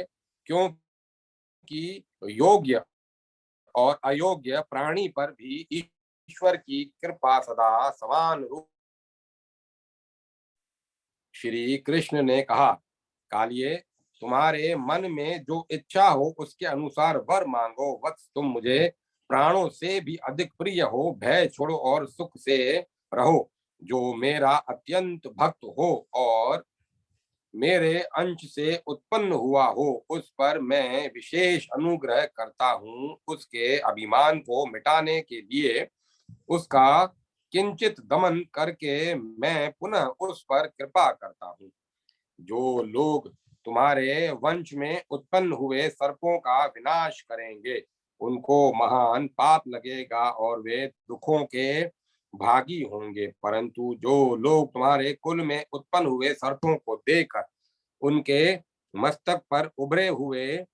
क्योंकि योग्य और अयोग्य प्राणी पर भी ईश्वर की कृपा सदा समान रूप। श्री कृष्ण ने कहा, कालिए, तुम्हारे मन में जो इच्छा हो उसके अनुसार वर मांगो। वत्स, तुम मुझे प्राणों से भी अधिक प्रिय हो। भय छोड़ो और सुख से रहो। जो मेरा अत्यंत भक्त हो और मेरे अंश से उत्पन्न हुआ हो, उस पर मैं विशेष अनुग्रह करता हूँ। उसके अभिमान को मिटाने के लिए उसका किंचित दमन करके मैं पुनः उस पर कृपा करता हूँ। जो लोग तुम्हारे वंश में उत्पन्न हुए सर्पों का विनाश करेंगे, उनको महान पाप लगेगा और वे दुखों के भागी होंगे। परंतु जो लोग तुम्हारे कुल में उत्पन्न हुए सर्पों को देखकर उनके मस्तक पर उभरे हुए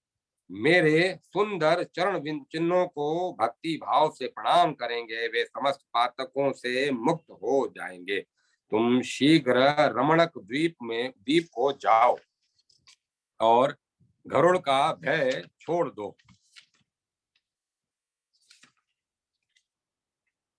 मेरे सुंदर चरण चिन्हों को भक्ति भाव से प्रणाम करेंगे, वे समस्त पातकों से मुक्त हो जाएंगे। तुम शीघ्र रमणक द्वीप को जाओ और गरुड़ का भय छोड़ दो।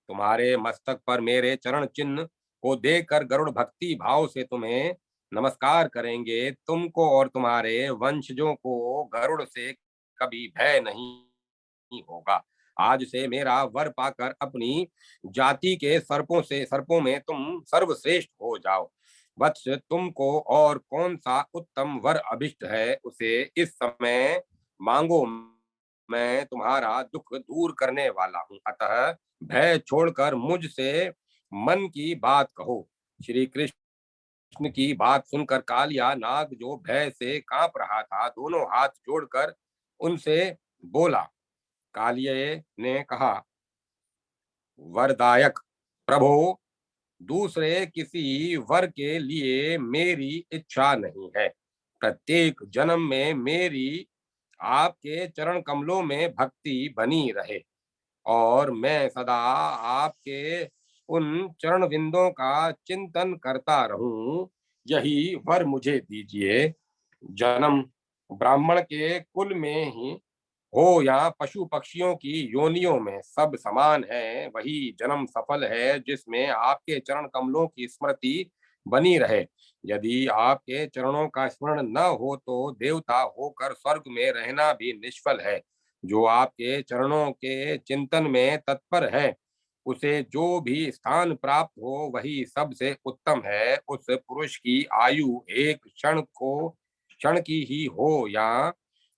तुम्हारे मस्तक पर मेरे चरण चिन्ह को देखकर गरुड़ भक्ति भाव से तुम्हें नमस्कार करेंगे। तुमको और तुम्हारे वंशजों को गरुड़ से कभी भय नहीं होगा। आज से मेरा वर पाकर अपनी जाति के सर्पों में तुम सर्वश्रेष्ठ हो जाओ। वत्स, तुमको और कौन सा उत्तम वर अभिष्ट है, उसे इस समय मांगो। मैं तुम्हारा दुख दूर करने वाला हूँ, अतः भय छोड़कर मुझसे मन की बात कहो। श्री कृष्ण की बात सुनकर कालिया नाग, जो भय से कांप रहा था, दोनों हाथ जोड़कर उनसे बोला। कालिये ने कहा, वरदायक प्रभो, दूसरे किसी वर के लिए मेरी इच्छा नहीं है। प्रत्येक जन्म में मेरी आपके चरण कमलों में भक्ति बनी रहे और मैं सदा आपके उन चरण विंदों का चिंतन करता रहूं, यही वर मुझे दीजिए। जन्म ब्राह्मण के कुल में ही हो या पशु पक्षियों की योनियों में, सब समान है। वही जन्म सफल है जिसमें आपके चरण कमलों की स्मृति बनी रहे। यदि आपके चरणों का स्मरण न हो तो देवता होकर स्वर्ग में रहना भी निष्फल है। जो आपके चरणों के चिंतन में तत्पर है, उसे जो भी स्थान प्राप्त हो वही सबसे उत्तम है। उस पुरुष की आयु एक क्षण की ही हो या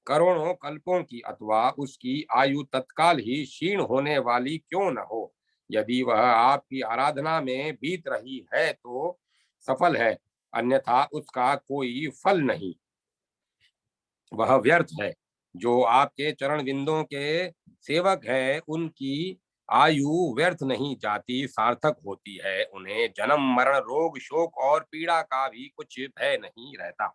करोड़ों कल्पों की, अथवा उसकी आयु तत्काल ही क्षीण होने वाली क्यों न हो, यदि वह आपकी आराधना में बीत रही है तो सफल है, अन्यथा उसका कोई फल नहीं, वह व्यर्थ है। जो आपके चरण विंदों के सेवक है, उनकी आयु व्यर्थ नहीं जाती, सार्थक होती है। उन्हें जन्म मरण रोग शोक और पीड़ा का भी कुछ भय नहीं रहता।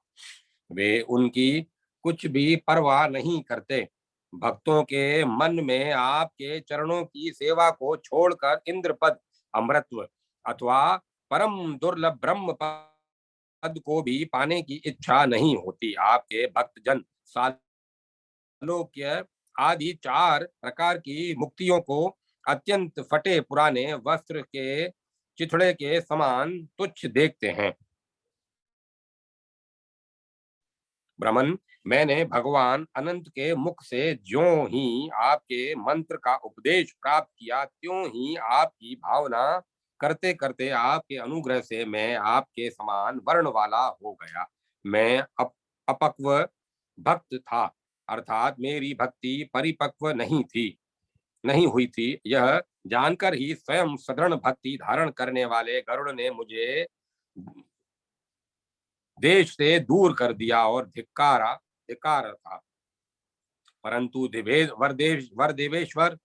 वे उनकी कुछ भी परवाह नहीं करते। भक्तों के मन में आपके चरणों की सेवा को छोड़कर इंद्रपद, अमृतत्व अथवा परम दुर्लभ ब्रह्म पद को भी पाने की इच्छा नहीं होती। आपके भक्तजन सालोक्य आदि चार प्रकार की मुक्तियों को अत्यंत फटे पुराने वस्त्र के चिथड़े के समान तुच्छ देखते हैं। ब्रह्मन, मैंने भगवान अनंत के मुख से ज्यों ही आपके मंत्र का उपदेश प्राप्त किया, त्यों ही आपकी भावना करते करते आपके अनुग्रह से मैं आपके समान वर्ण वाला हो गया। मैं अपक्व भक्त था, अर्थात मेरी भक्ति परिपक्व नहीं हुई थी। यह जानकर ही स्वयं सदृढ़ भक्ति धारण करने वाले गरुड़ ने मुझे देश से दूर कर दिया और धिक्कार था। परंतु वर देवेश्वर,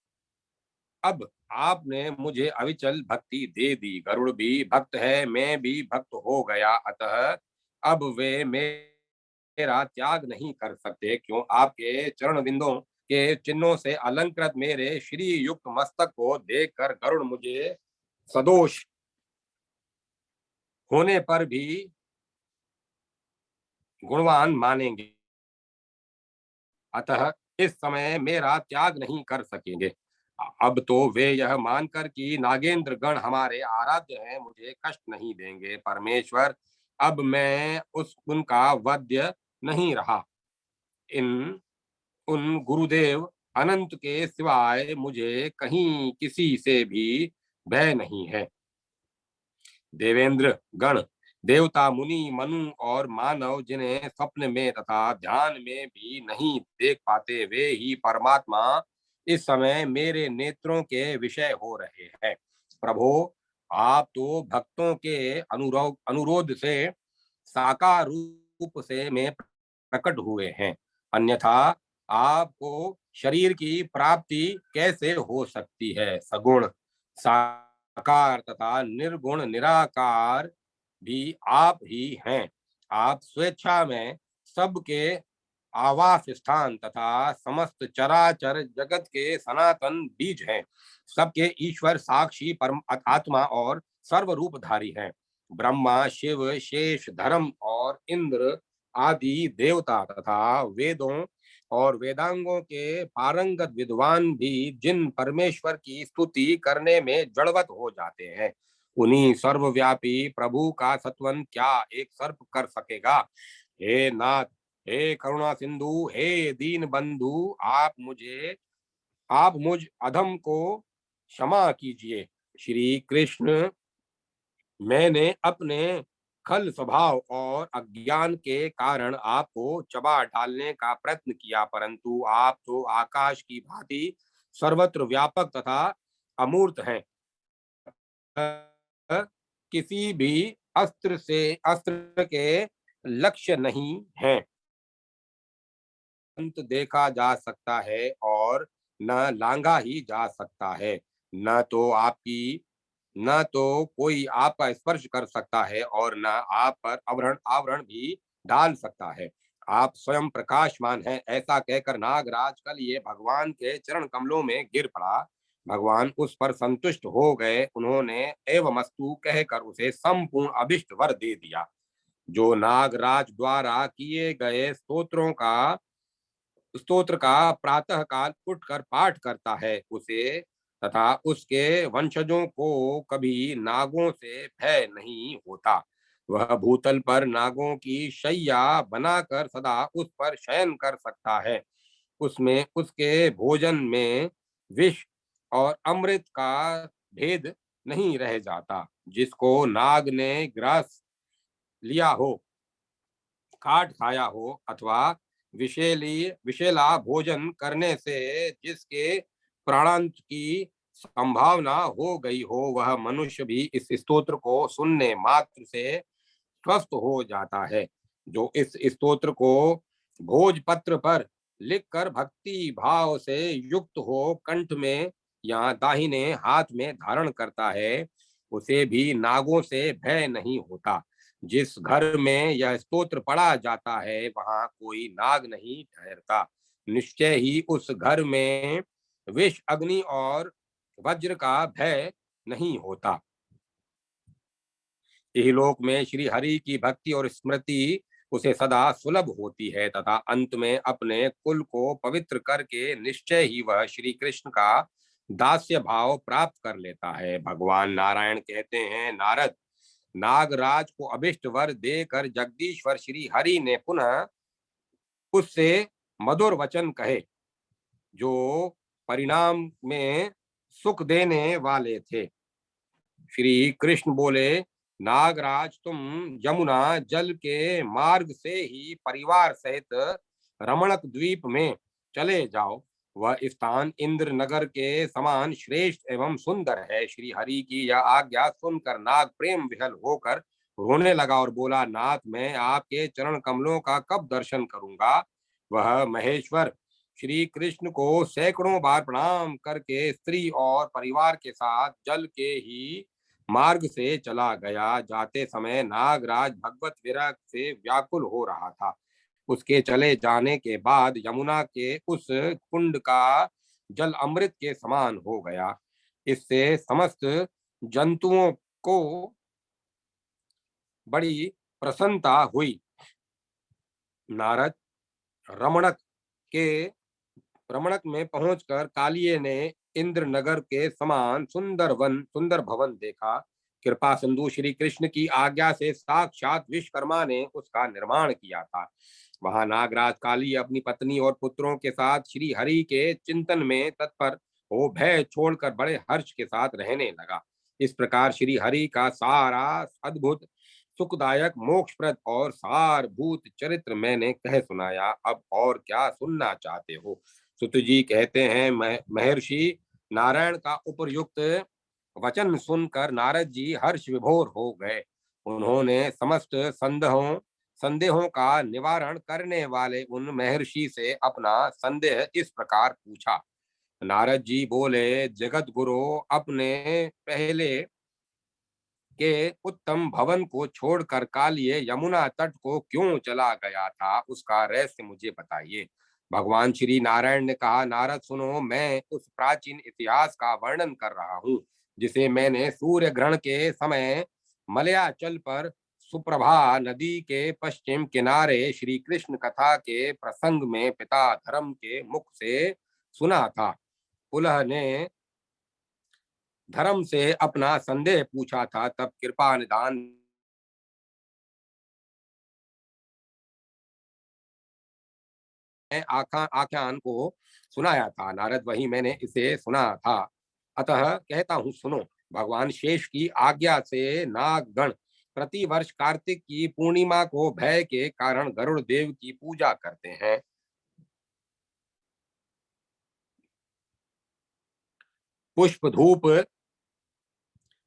अब आपने मुझे अविचल भक्ति दे दी। गरुड़ भी भक्त है, मैं भी भक्त हो गया, अतः अब वे मेरा त्याग नहीं कर सकते। क्यों? आपके चरण बिंदों के चिन्हों से अलंकृत मेरे श्री युक्त मस्तक को देखकर गरुड़ मुझे सदोष होने पर भी गुणवान मानेंगे, अतः इस समय मेरा त्याग नहीं कर सकेंगे। अब तो वे यह मानकर कि नागेंद्र गण हमारे आराध्य हैं, मुझे कष्ट नहीं देंगे। परमेश्वर, अब मैं उनका वध्य नहीं रहा। इन उन गुरुदेव अनंत के सिवाय मुझे कहीं किसी से भी भय नहीं है। देवेंद्र गण, देवता, मुनि, मनु और मानव जिन्हें स्वप्न में तथा ध्यान में भी नहीं देख पाते, वे ही परमात्मा इस समय मेरे नेत्रों के विषय हो रहे हैं। प्रभो, आप तो भक्तों के अनुरोध से साकार रूप से में प्रकट हुए हैं, अन्यथा आपको शरीर की प्राप्ति कैसे हो सकती है। सगुण साकार तथा निर्गुण निराकार भी आप ही हैं। आप स्वेच्छा में सबके आवास स्थान तथा समस्त चराचर जगत के सनातन बीज हैं। सबके ईश्वर, साक्षी, परम आत्मा और सर्वरूपधारी हैं। ब्रह्मा, शिव, शेष, धर्म और इंद्र आदि देवता तथा वेदों और वेदांगों के पारंगत विद्वान भी जिन परमेश्वर की स्तुति करने में जड़वत हो जाते हैं, उन्हीं सर्वव्यापी प्रभु का सत्वन क्या एक सर्प कर सकेगा। हे नाथ, हे करुणा सिंधु, हे दीन बंधु, आप मुझ अधम को क्षमा कीजिए। श्री कृष्ण, मैंने अपने खल स्वभाव और अज्ञान के कारण आपको चबा डालने का प्रयत्न किया, परंतु आप तो आकाश की भांति सर्वत्र व्यापक तथा अमूर्त हैं। किसी भी अस्त्र के लक्ष्य नहीं है। अंत देखा जा सकता है और न लांगा ही जा सकता है। न तो कोई आपका स्पर्श कर सकता है और न आप पर आवरण आवरण भी डाल सकता है। आप स्वयं प्रकाशमान हैं। ऐसा कहकर नागराज कल ये भगवान के चरण कमलों में गिर पड़ा। भगवान उस पर संतुष्ट हो गए। उन्होंने एवमस्तु कहकर उसे संपूर्ण अभिष्ट वर दे दिया। जो नागराज द्वारा किए गए स्तोत्र का प्रातः काल उठकर पाठ करता है, उसे तथा उसके वंशजों को कभी नागों से भय नहीं होता। वह भूतल पर नागों की शैया बनाकर सदा उस पर शयन कर सकता है। उसमें उसके भोजन में विष और अमृत का भेद नहीं रह जाता। जिसको नाग ने ग्रास लिया हो, काट खाया हो अथवा विषैला भोजन करने से जिसके प्राणांत की संभावना हो गई हो, वह मनुष्य भी इस स्तोत्र को सुनने मात्र से स्वस्थ हो जाता है। जो इस स्तोत्र को भोजपत्र पर लिखकर भक्ति भाव से युक्त हो कंठ में या दाहिने हाथ में धारण करता है, उसे भी नागों से भय नहीं होता। जिस घर में यह स्तोत्र पढ़ा जाता है, वहां कोई नाग नहीं ठहरता। निश्चय ही उस घर में विष, अग्नि और वज्र का भय नहीं होता। इहलोक में श्री हरि की भक्ति और स्मृति उसे सदा सुलभ होती है तथा अंत में अपने कुल को पवित्र करके निश्चय ही वह श्री कृष्ण का दास्य भाव प्राप्त कर लेता है। भगवान नारायण कहते हैं, नारद, नागराज को अभिष्ट वर देकर जगदीश्वर श्री हरि ने पुनः उससे मधुर वचन कहे, जो परिणाम में सुख देने वाले थे। श्री कृष्ण बोले, नागराज, तुम यमुना जल के मार्ग से ही परिवार सहित रमणक द्वीप में चले जाओ। वह स्थान इंद्र नगर के समान श्रेष्ठ एवं सुंदर है। श्री हरि की यह आज्ञा सुनकर नाग प्रेम विहल होकर रोने लगा और बोला, नाथ, मैं आपके चरण कमलों का कब दर्शन करूंगा। वह महेश्वर श्री कृष्ण को सैकड़ों बार प्रणाम करके स्त्री और परिवार के साथ जल के ही मार्ग से चला गया। जाते समय नागराज भगवत विरह से व्याकुल हो रहा था। उसके चले जाने के बाद यमुना के उस कुंड का जल अमृत के समान हो गया। इससे समस्त जंतुओं को बड़ी प्रसन्नता हुई। नारद रमणक के रमणक में पहुंचकर कालिये ने इंद्र नगर के समान सुंदर भवन देखा। कृपा सिंधु श्री कृष्ण की आज्ञा से साक्षात विश्वकर्मा ने उसका निर्माण किया था। वहां नागराज काली अपनी पत्नी और पुत्रों के साथ श्री हरि के चिंतन में तत्पर हो भय छोड़कर बड़े हर्ष के साथ रहने लगा। इस प्रकार श्री हरि का सारा अद्भुत, सुखदायक, मोक्षप्रद और सारभूत चरित्र मैंने कह सुनाया। अब और क्या सुनना चाहते हो। सुत जी कहते हैं, महर्षि नारायण का उपयुक्त वचन सुनकर नारद जी हर्ष विभोर हो गए। उन्होंने समस्त संदेहों का निवारण करने वाले उन महर्षि से अपना संदेह इस प्रकार पूछा। नारद जी बोले, जगत गुरु, अपने पहले के उत्तम भवन को छोड़कर कालिये यमुना तट को क्यों चला गया था, उसका रहस्य मुझे बताइए। भगवान श्री नारायण ने कहा, नारद सुनो, मैं उस प्राचीन इतिहास का वर्णन कर रहा हूँ जिसे मैंने सूर्य ग्रहण के समय मलयाचल पर सुप्रभा नदी के पश्चिम किनारे श्री कृष्ण कथा के प्रसंग में पिता धर्म के मुख से सुना था। पुलह ने धर्म से अपना संदेह पूछा था, तब कृपा निदान आख्यान को सुनाया था। नारद, वही मैंने इसे सुना था, अतः कहता हूँ सुनो। भगवान शेष की आज्ञा से नागगण प्रति वर्ष कार्तिक की पूर्णिमा को भय के कारण गरुड़ देव की पूजा करते हैं। पुष्प, धूप,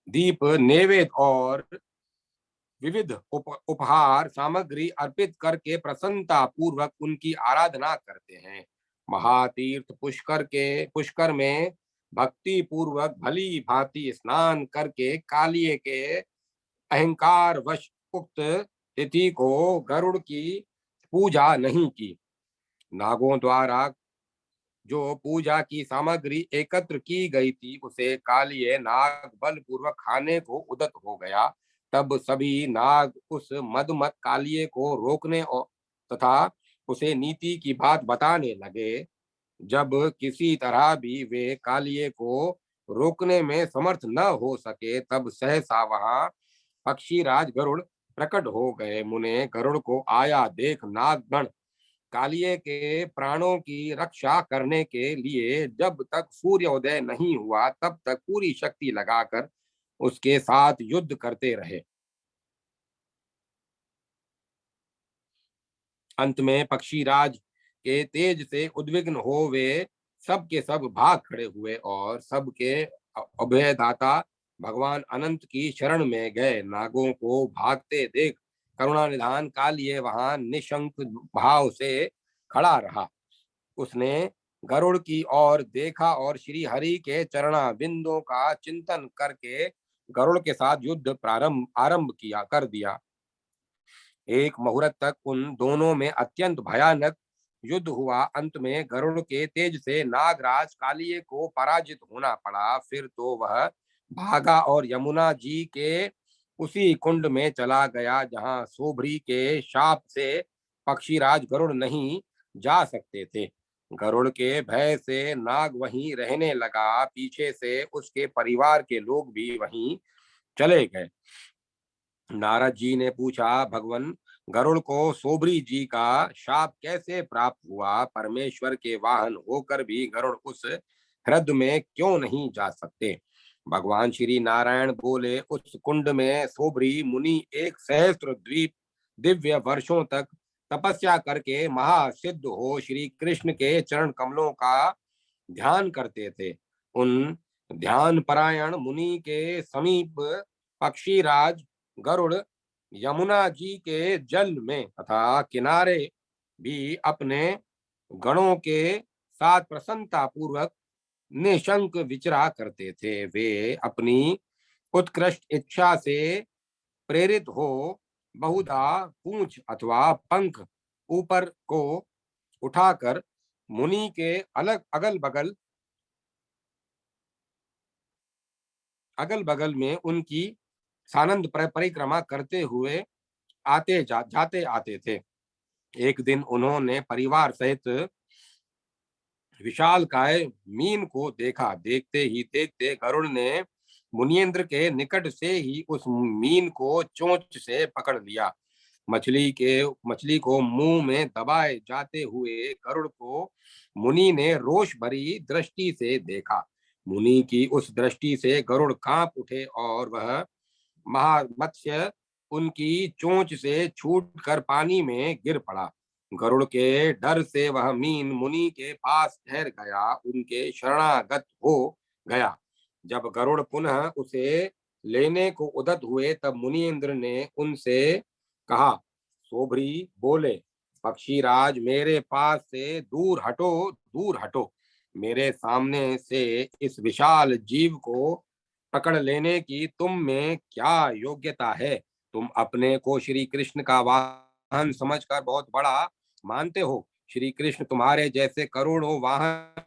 दीप, नैवेद्य और विविध उपहार सामग्री अर्पित करके प्रसन्नता पूर्वक उनकी आराधना करते हैं। महातीर्थ पुष्कर में भक्ति पूर्वक भली भांति स्नान करके कालिए के अहंकार वश उक्त तिथि को गरुड़ की पूजा नहीं की। नागों द्वारा जो पूजा की सामग्री एकत्र की गई थी उसे कालिए नाग बलपूर्वक खाने को उदत हो गया। तब सभी नाग उस मदमत कालिए को रोकने और तथा उसे नीति की बात बताने लगे। जब किसी तरह भी वे कालिए को रोकने में समर्थ न हो सके, तब सहसा वहां पक्षीराज गरुड़ प्रकट हो गए। मुने गरुड़ को आया देख नागगण कालिए के प्राणों की रक्षा करने के लिए जब तक सूर्योदय नहीं हुआ तब तक पूरी शक्ति लगाकर उसके साथ युद्ध करते रहे। अंत में पक्षीराज के तेज से उद्विग्न हो वे सब के सब भाग खड़े हुए और सबके अभयदाता भगवान अनंत की शरण में गए। नागों को भागते देख करुणा निधान कालिए वहां निशंक भाव से खड़ा रहा। उसने गरुड़ की ओर देखा और श्री हरि के चरणा बिंदों का चिंतन करके गरुड़ के साथ युद्ध प्रारंभ आरंभ किया कर दिया। एक मुहूर्त तक उन दोनों में अत्यंत भयानक युद्ध हुआ। अंत में गरुड़ के तेज से नागराज कालिए को पराजित होना पड़ा। फिर तो वह भागा और यमुना जी के उसी कुंड में चला गया जहां सोभरी के शाप से पक्षीराज गरुड़ नहीं जा सकते थे। गरुड़ के भय से नाग वहीं रहने लगा। पीछे से उसके परिवार के लोग भी वहीं चले गए। नारद जी ने पूछा, भगवान, गरुड़ को सोबरी जी का शाप कैसे प्राप्त हुआ? परमेश्वर के वाहन होकर भी गरुड़ उस ह्रद में क्यों नहीं जा सकते? भगवान श्री नारायण बोले, उस कुंड में सोबरी मुनि एक सहस्त्र द्वीप दिव्य वर्षों तक तपस्या करके महासिद्ध हो श्री कृष्ण के चरण कमलों का ध्यान करते थे। उन ध्यान परायण मुनि के समीप पक्षीराज गरुड़ यमुना जी के जल में तथा किनारे भी अपने गणों के साथ प्रसन्नता पूर्वक निशंक विचरा करते थे। वे अपनी उत्कृष्ट इच्छा से प्रेरित हो बहुधा पूंछ अथवा पंख ऊपर को उठाकर मुनि के अलग अगल बगल में उनकी सानंद परिक्रमा करते हुए जाते आते थे। एक दिन उन्होंने परिवार सहित विशाल काय मीन को देखा। देखते ही देखते गरुड़ ने मुनियेंद्र के निकट से ही उस मीन को चोंच से पकड़ लिया। मछली को मुंह में दबाए जाते हुए गरुड़ को मुनि ने रोष भरी दृष्टि से देखा। मुनि की उस दृष्टि से गरुड़ कांप उठे और वह महामत्स्य उनकी चोंच से छूटकर पानी में गिर पड़ा। गरुड़ के डर से वह मीन मुनि के पास ठहर गया, उनके शरणागत हो गया। जब गरुड़ पुनः उसे लेने को उद्यत हुए तब मुनीन्द्र ने उनसे कहा, सोभरी बोले, पक्षीराज, मेरे पास से दूर हटो, दूर हटो। मेरे सामने से इस विशाल जीव को पकड़ लेने की तुम में क्या योग्यता है? तुम अपने को श्री कृष्ण का वाहन समझकर बहुत बड़ा मानते हो। श्री कृष्ण तुम्हारे जैसे करोड़ों वाहन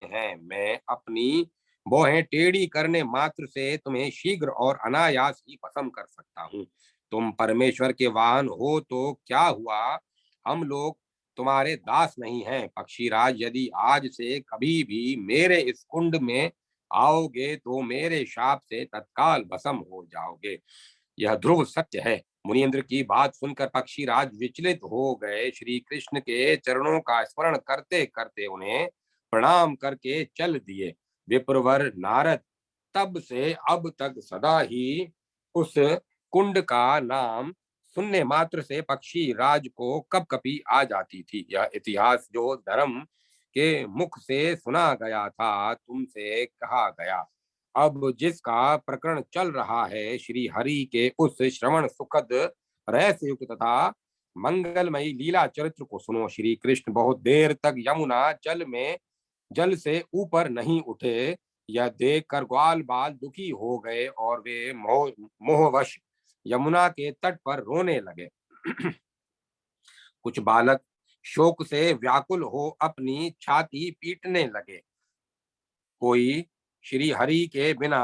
हैं। मैं अपनी भौहें टेढ़ी करने मात्र से तुम्हें शीघ्र और अनायास ही भस्म कर सकता हूँ। तुम परमेश्वर के वाहन हो तो क्या हुआ? हम लोग तुम्हारे दास नहीं हैं। पक्षीराज, यदि आज से कभी भी मेरे इस कुंड में आओगे तो मेरे शाप से तत्काल भस्म हो जाओगे। यह ध्रुव सत्य है। मुनीन्द्र की बात सुनकर पक्षीराज विचलित हो गए। श्री कृष्ण के चरणों का स्मरण करते करते उन्हें प्रणाम करके चल दिए। विप्रवर नारद तब से अब तक सदा ही उस कुंड का नाम सुनने मात्र से पक्षी राज को कपकपी आ जाती थी। यह इतिहास जो धर्म के मुख से सुना गया था, तुमसे कहा गया, अब जिसका प्रकरण चल रहा है, श्री हरि के उस श्रवण सुखद रहस्य युक्त तथा मंगलमयी लीला चरित्र को सुनो। श्री कृष्ण बहुत देर तक यमुना जल से ऊपर नहीं उठे। यह देखकर ग्वाल बाल दुखी हो गए और वे मोहवश यमुना के तट पर रोने लगे। कुछ बालक शोक से व्याकुल हो अपनी छाती पीटने लगे। कोई श्री हरि के बिना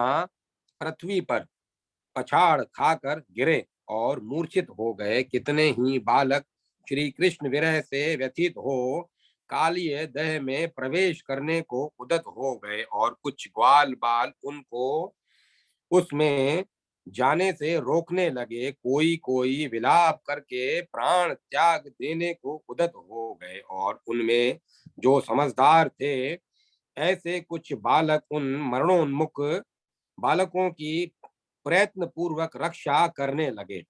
पृथ्वी पर पछाड़ खाकर गिरे और मूर्छित हो गए। कितने ही बालक श्री कृष्ण विरह से व्यथित हो कालिय दह में प्रवेश करने को उद्यत हो गए और कुछ ग्वाल बाल उनको उसमें जाने से रोकने लगे। कोई कोई विलाप करके प्राण त्याग देने को उद्यत हो गए और उनमें जो समझदार थे, ऐसे कुछ बालक उन मरणोन्मुख बालकों की प्रयत्न पूर्वक रक्षा करने लगे।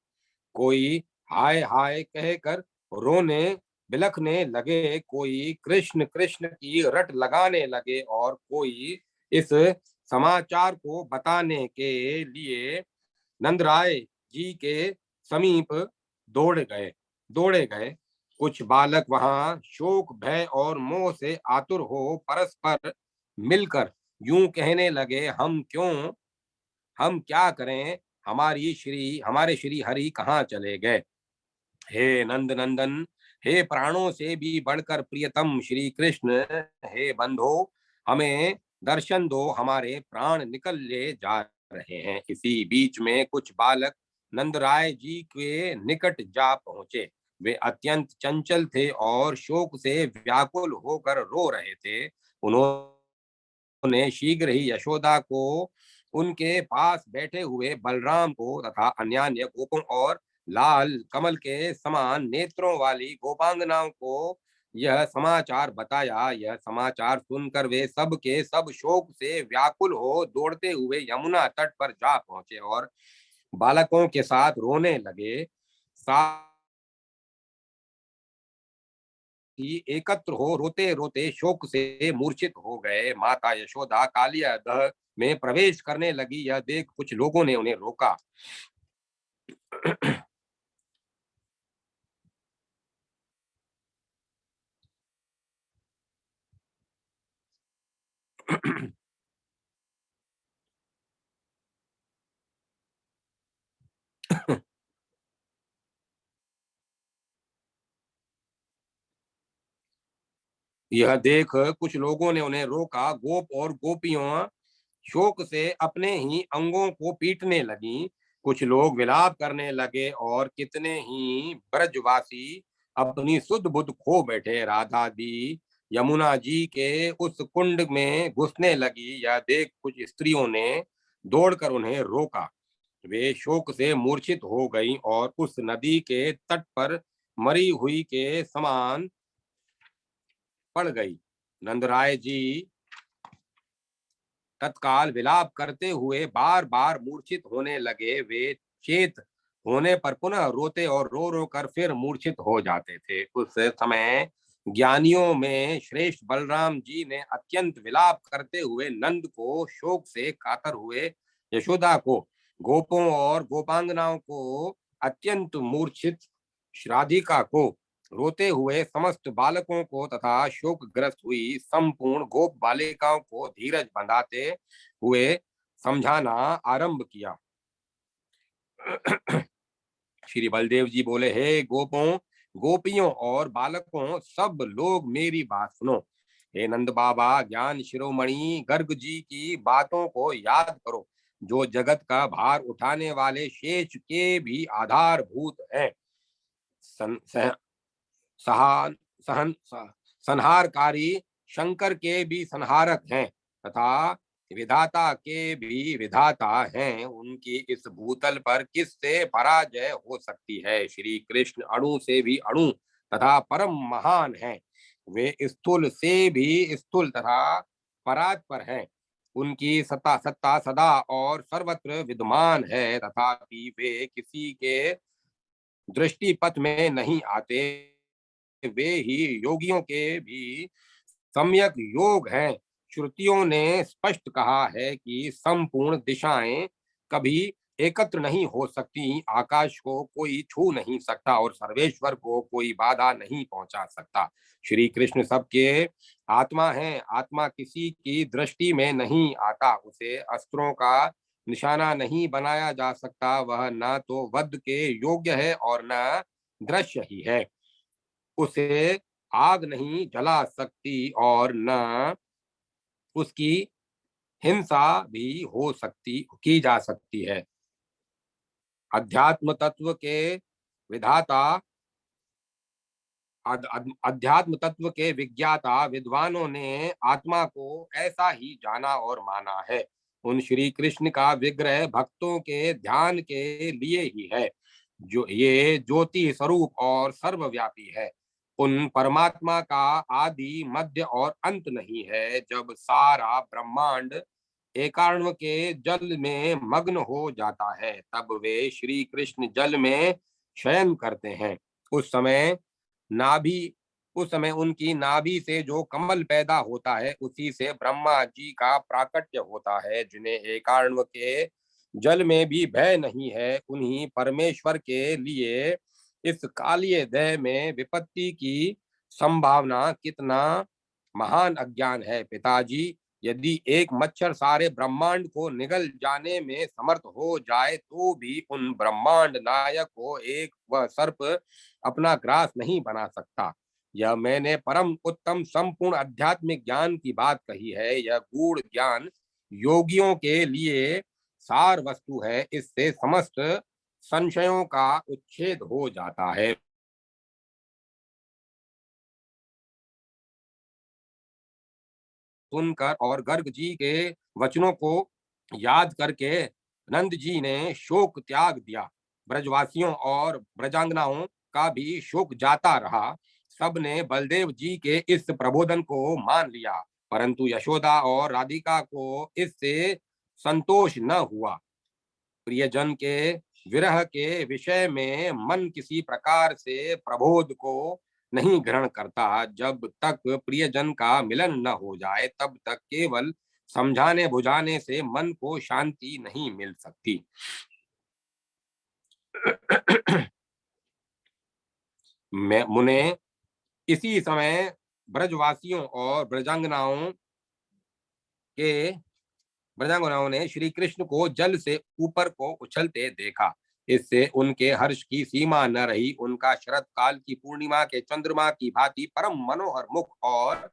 कोई हाय हाय कहकर रोने बिलखने लगे, कोई कृष्ण कृष्ण की रट लगाने लगे और कोई इस समाचार को बताने के लिए नंदराय जी के समीप दौड़े गए। कुछ बालक वहां शोक भय और मोह से आतुर हो परस्पर मिलकर यूं कहने लगे, हम क्या करें, हमारे श्री हरि कहाँ चले गए। हे नंद नंदन, हे प्राणों से भी बढ़कर प्रियतम श्री कृष्ण, हे बंधो, हमें दर्शन दो, हमारे प्राण निकल ले जा रहे हैं। इसी बीच में कुछ बालक नंदराय जी के निकट जा पहुंचे। वे अत्यंत चंचल थे और शोक से व्याकुल होकर रो रहे थे। उन्होंने शीघ्र ही यशोदा को, उनके पास बैठे हुए बलराम को तथा अन्यान्य गोपों और लाल कमल के समान नेत्रों वाली गोपांगनाओं को यह समाचार बताया। यह समाचार सुनकर वे सब के सब शोक से व्याकुल हो दौड़ते हुए यमुना तट पर जा पहुंचे और बालकों के साथ रोने लगे। साथ ही एकत्र हो रोते रोते शोक से मूर्छित हो गए। माता यशोदा कालिया दह में प्रवेश करने लगी। यह देख कुछ लोगों ने उन्हें रोका। यह देख कुछ लोगों ने उन्हें रोका। गोप और गोपियों शोक से अपने ही अंगों को पीटने लगी। कुछ लोग विलाप करने लगे और कितने ही ब्रजवासी अपनी सुध बुध खो बैठे। राधा दी यमुना जी के उस कुंड में घुसने लगी। यह देख कुछ स्त्रियों ने दौड़कर उन्हें रोका। वे शोक से मूर्छित हो गईं और उस नदी के तट पर मरी हुई के समान पड़ गई। नंदराय जी तत्काल विलाप करते हुए बार बार मूर्छित होने लगे। वे चेत होने पर पुनः रोते और रो रो कर फिर मूर्छित हो जाते थे। उस समय ज्ञानियों में श्रेष्ठ बलराम जी ने अत्यंत विलाप करते हुए नंद को, शोक से कातर हुए यशोदा को, गोपों और गोपांगनाओं को, अत्यंत मूर्छित राधिका को, रोते हुए समस्त बालकों को तथा शोकग्रस्त हुई संपूर्ण गोप बालिकाओं को धीरज बंधाते हुए समझाना आरंभ किया। श्री बलदेव जी बोले, हे गोपों, गोपियों और बालकों, सब लोग मेरी बात सुनो। हे नंद बाबा, ज्ञान शिरोमणि गर्ग जी की बातों को याद करो, जो जगत का भार उठाने वाले शेष के भी आधारभूत है। सहा संहारकारी शंकर के भी संहारक हैं तथा विधाता के भी विधाता हैं। उनकी इस भूतल पर किससे पराजय हो सकती है। श्री कृष्ण अणु से भी अणु तथा परम महान हैं। वे स्थूल से भी स्थूल तथा परात्पर हैं। उनकी सत्ता सत्ता सदा और सर्वत्र विद्यमान है तथापि वे किसी के दृष्टिपथ में नहीं आते। वे ही योगियों के भी सम्यक योग हैं। श्रुतियों ने स्पष्ट कहा है कि संपूर्ण दिशाएं कभी एकत्र नहीं हो सकती। आकाश को कोई छू नहीं सकता और सर्वेश्वर को कोई बाधा नहीं पहुंचा सकता। श्री कृष्ण सबके आत्मा है। आत्मा किसी की दृष्टि में नहीं आता। उसे अस्त्रों का निशाना नहीं बनाया जा सकता। वह न तो वध के योग्य है और न दृश्य ही है। उसे आग नहीं जला सकती और न उसकी हिंसा भी हो सकती की जा सकती है। अध्यात्म तत्व के विधाता अध्यात्म तत्व के विज्ञाता विद्वानों ने आत्मा को ऐसा ही जाना और माना है। उन श्री कृष्ण का विग्रह भक्तों के ध्यान के लिए ही है। जो ये ज्योति स्वरूप और सर्वव्यापी है। उन परमात्मा का आदि मध्य और अंत नहीं है। जब सारा ब्रह्मांड एकात्म के जल में मग्न हो जाता है तब वे श्री कृष्ण जल में शयन करते हैं। उस समय नाभि उस समय उनकी नाभि से जो कमल पैदा होता है उसी से ब्रह्मा जी का प्राकट्य होता है। जिन्हें एकात्म के जल में भी भय नहीं है उन्हीं परमेश्वर के लिए इस कालिय देह में विपत्ति की संभावना कितना महान अज्ञान है। पिताजी, यदि एक मच्छर सारे ब्रह्मांड को निगल जाने में समर्थ हो जाए तो भी उन ब्रह्मांड नायक को एक वह सर्प अपना ग्रास नहीं बना सकता। यह मैंने परम उत्तम संपूर्ण आध्यात्मिक ज्ञान की बात कही है। यह गूढ़ ज्ञान योगियों के लिए सार वस्तु है। इससे समस्त संशयों का उच्छेद हो जाता है। सुनकर और गर्ग जी के वचनों को याद करके नंद जी ने शोक त्याग दिया। ब्रजवासियों और ब्रजांगनाओं का भी शोक जाता रहा। सबने बलदेव जी के इस प्रबोधन को मान लिया परंतु यशोदा और राधिका को इससे संतोष न हुआ। प्रियजन के विरह के विषय में मन किसी प्रकार से प्रबोध को नहीं ग्रहण करता। जब तक प्रियजन का मिलन न हो जाए तब तक केवल समझाने बुझाने से मन को शांति नहीं मिल सकती। मैं मुने इसी समय ब्रजवासियों और के ब्रजांगनाओं ने श्री कृष्ण को जल से ऊपर को उछलते देखा। इससे उनके हर्ष की सीमा न रही। उनका शरत काल की पूर्णिमा के चंद्रमा की भांति परम मनोहर मुख और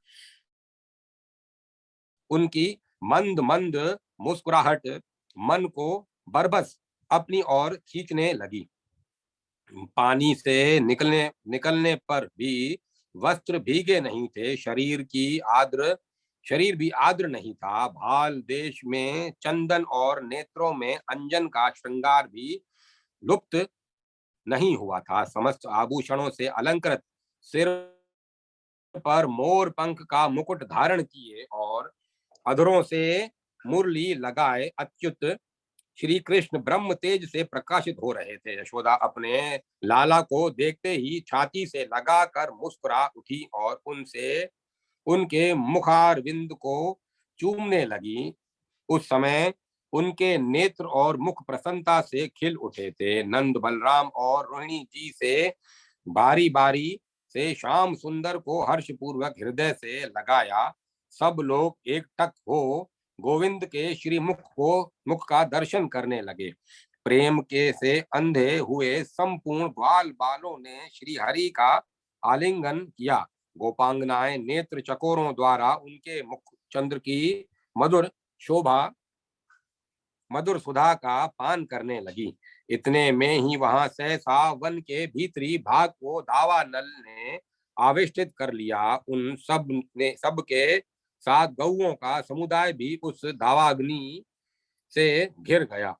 उनकी मंद मंद मुस्कुराहट मन को बरबस अपनी ओर खींचने लगी। पानी से निकलने पर भी वस्त्र भीगे नहीं थे। शरीर भी आर्द्र नहीं था। भाल देश में चंदन और नेत्रों में अंजन का श्रृंगार भी लुप्त नहीं हुआ था। समस्त आभूषणों से अलंकृत, सिर पर मोर पंख का मुकुट धारण किए और अधरों से मुरली लगाए अच्युत श्री कृष्ण ब्रह्म तेज से प्रकाशित हो रहे थे। यशोदा अपने लाला को देखते ही छाती से लगाकर मुस्कुरा उठी और उनसे उनके मुखारविंद को चूमने लगी। उस समय उनके नेत्र और मुख प्रसन्नता से खिल उठे थे। नंद, बलराम और रोहिणी जी से बारी बारी से श्याम सुंदर को हर्षपूर्वक हृदय से लगाया। सब लोग एकटक हो गोविंद के श्री मुख का दर्शन करने लगे। प्रेम के से अंधे हुए संपूर्ण ग्वाल बालों ने श्री हरि का आलिंगन किया। गोपांगनाएं नेत्र चकोरों द्वारा उनके मुख चंद्र की मधुर शोभा मधुर सुधा का पान करने लगी। इतने में ही वहां सहसा वन के भीतरी भाग को दावानल ने आवेष्टित कर लिया। उन सब के साथ गौओं का समुदाय भी उस दावाग्नि से घिर गया।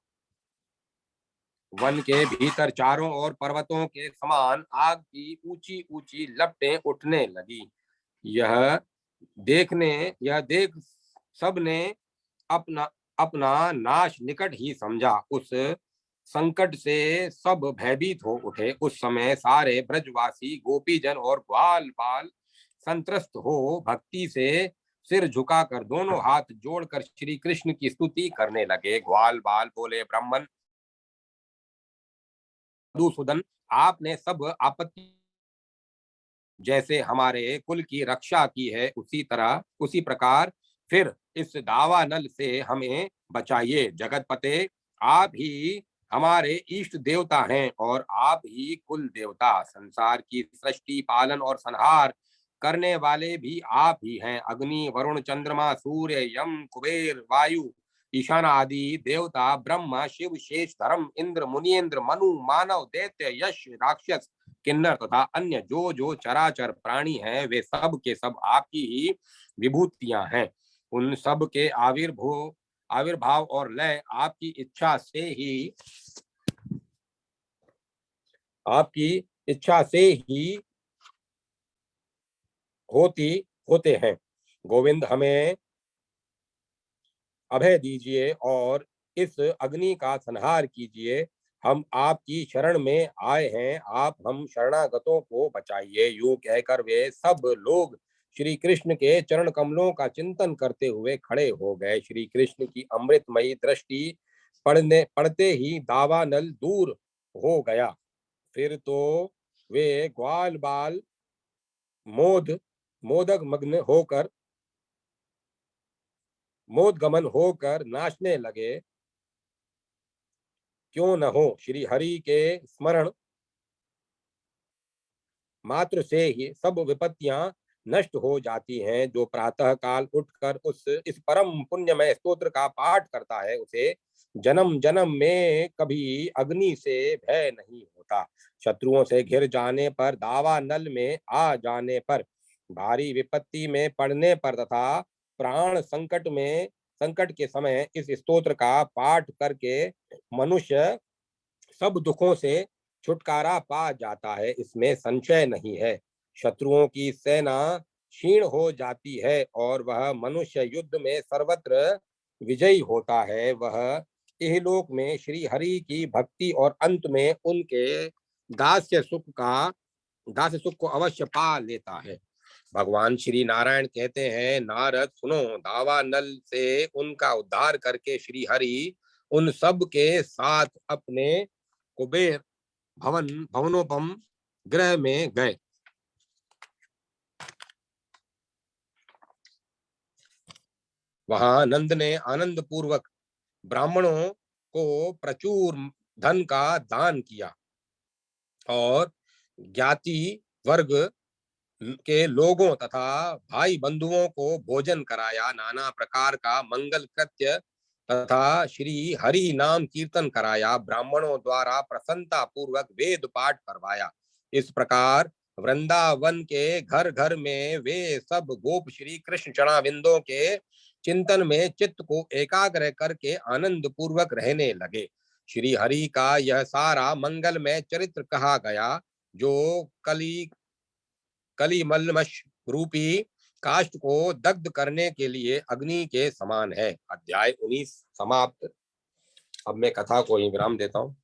वन के भीतर चारों ओर पर्वतों के समान आग की ऊंची ऊंची लपटें उठने लगी। यह यह देख सबने अपना अपना नाश निकट ही समझा। उस संकट से सब भयभीत हो उठे। उस समय सारे ब्रजवासी गोपीजन और ग्वाल बाल संत्रस्त हो भक्ति से सिर झुकाकर दोनों हाथ जोड़कर श्री कृष्ण की स्तुति करने लगे। ग्वाल बाल बोले, ब्राह्मण मधुसूदन, आपने सब आपत्ति जैसे हमारे कुल की रक्षा की है, उसी प्रकार फिर इस दावानल से हमें बचाइए। जगतपते, आप ही हमारे इष्ट देवता हैं और आप ही कुल देवता। संसार की सृष्टि, पालन और संहार करने वाले भी आप ही हैं। अग्नि, वरुण, चंद्रमा, सूर्य, यम, कुबेर, वायु, ईशान आदि देवता, ब्रह्मा, शिव, शेष, धर्म, इंद्र, मुनिन्द्र, मनु, मानव, दैत्य, यश, राक्षस, किन्नर तथा अन्य जो जो चराचर प्राणी हैं, वे सब के सब आपकी ही विभूतियां हैं। उन सब के आविर्भाव और लय आपकी इच्छा से ही होते हैं। गोविंद, हमें अभय दीजिए और इस अग्नि का संहार कीजिए। हम आपकी शरण में आए हैं, आप हम शरणागतों को बचाइए। यूं कहकर वे सब लोग श्री कृष्ण के चरण कमलों का चिंतन करते हुए खड़े हो गए। श्री कृष्ण की अमृतमयी दृष्टि पड़ते ही दावानल दूर हो गया। फिर तो वे ग्वाल बाल मोदक मग्न होकर मोदगमन होकर नाचने लगे। क्यों न हो, श्री हरि के स्मरण मात्र से ही सब विपत्तियां नष्ट हो जाती हैं। जो प्रातः काल उठकर इस परम पुण्यमय स्तोत्र का पाठ करता है, उसे जन्म जन्म में कभी अग्नि से भय नहीं होता। शत्रुओं से घिर जाने पर, दावा नल में आ जाने पर, भारी विपत्ति में पड़ने पर तथा प्राण संकट के समय इस स्तोत्र का पाठ करके मनुष्य सब दुखों से छुटकारा पा जाता है, इसमें संशय नहीं है। शत्रुओं की सेना क्षीण हो जाती है और वह मनुष्य युद्ध में सर्वत्र विजयी होता है। वह इहलोक में श्री हरि की भक्ति और अंत में उनके दास्य दास्य सुख को अवश्य पा लेता है। भगवान श्री नारायण कहते हैं, नारद सुनो, दावानल से उनका उद्धार करके श्री हरि उन सब के साथ अपने कुबेर भवनोपम गृह में गए। वहां नंद ने आनंद पूर्वक ब्राह्मणों को प्रचुर धन का दान किया और ज्ञाति वर्ग के लोगों तथा भाई बंधुओं को भोजन कराया। नाना प्रकार का मंगल कृत्य तथा श्री हरि नाम कीर्तन कराया। ब्राह्मणों द्वारा प्रसन्नता पूर्वक वेद पाठ करवाया। इस प्रकार वृंदावन के घर घर में वे सब गोप श्री कृष्ण चरणाविंदों के चिंतन में चित्त को एकाग्र करके आनंद पूर्वक रहने लगे। श्री हरि का यह सारा मंगलमय चरित्र कहा गया, जो कलिमल्मष रूपी काष्ठ को दग्ध करने के लिए अग्नि के समान है। अध्याय 19 समाप्त। अब मैं कथा को ही विराम देता हूँ।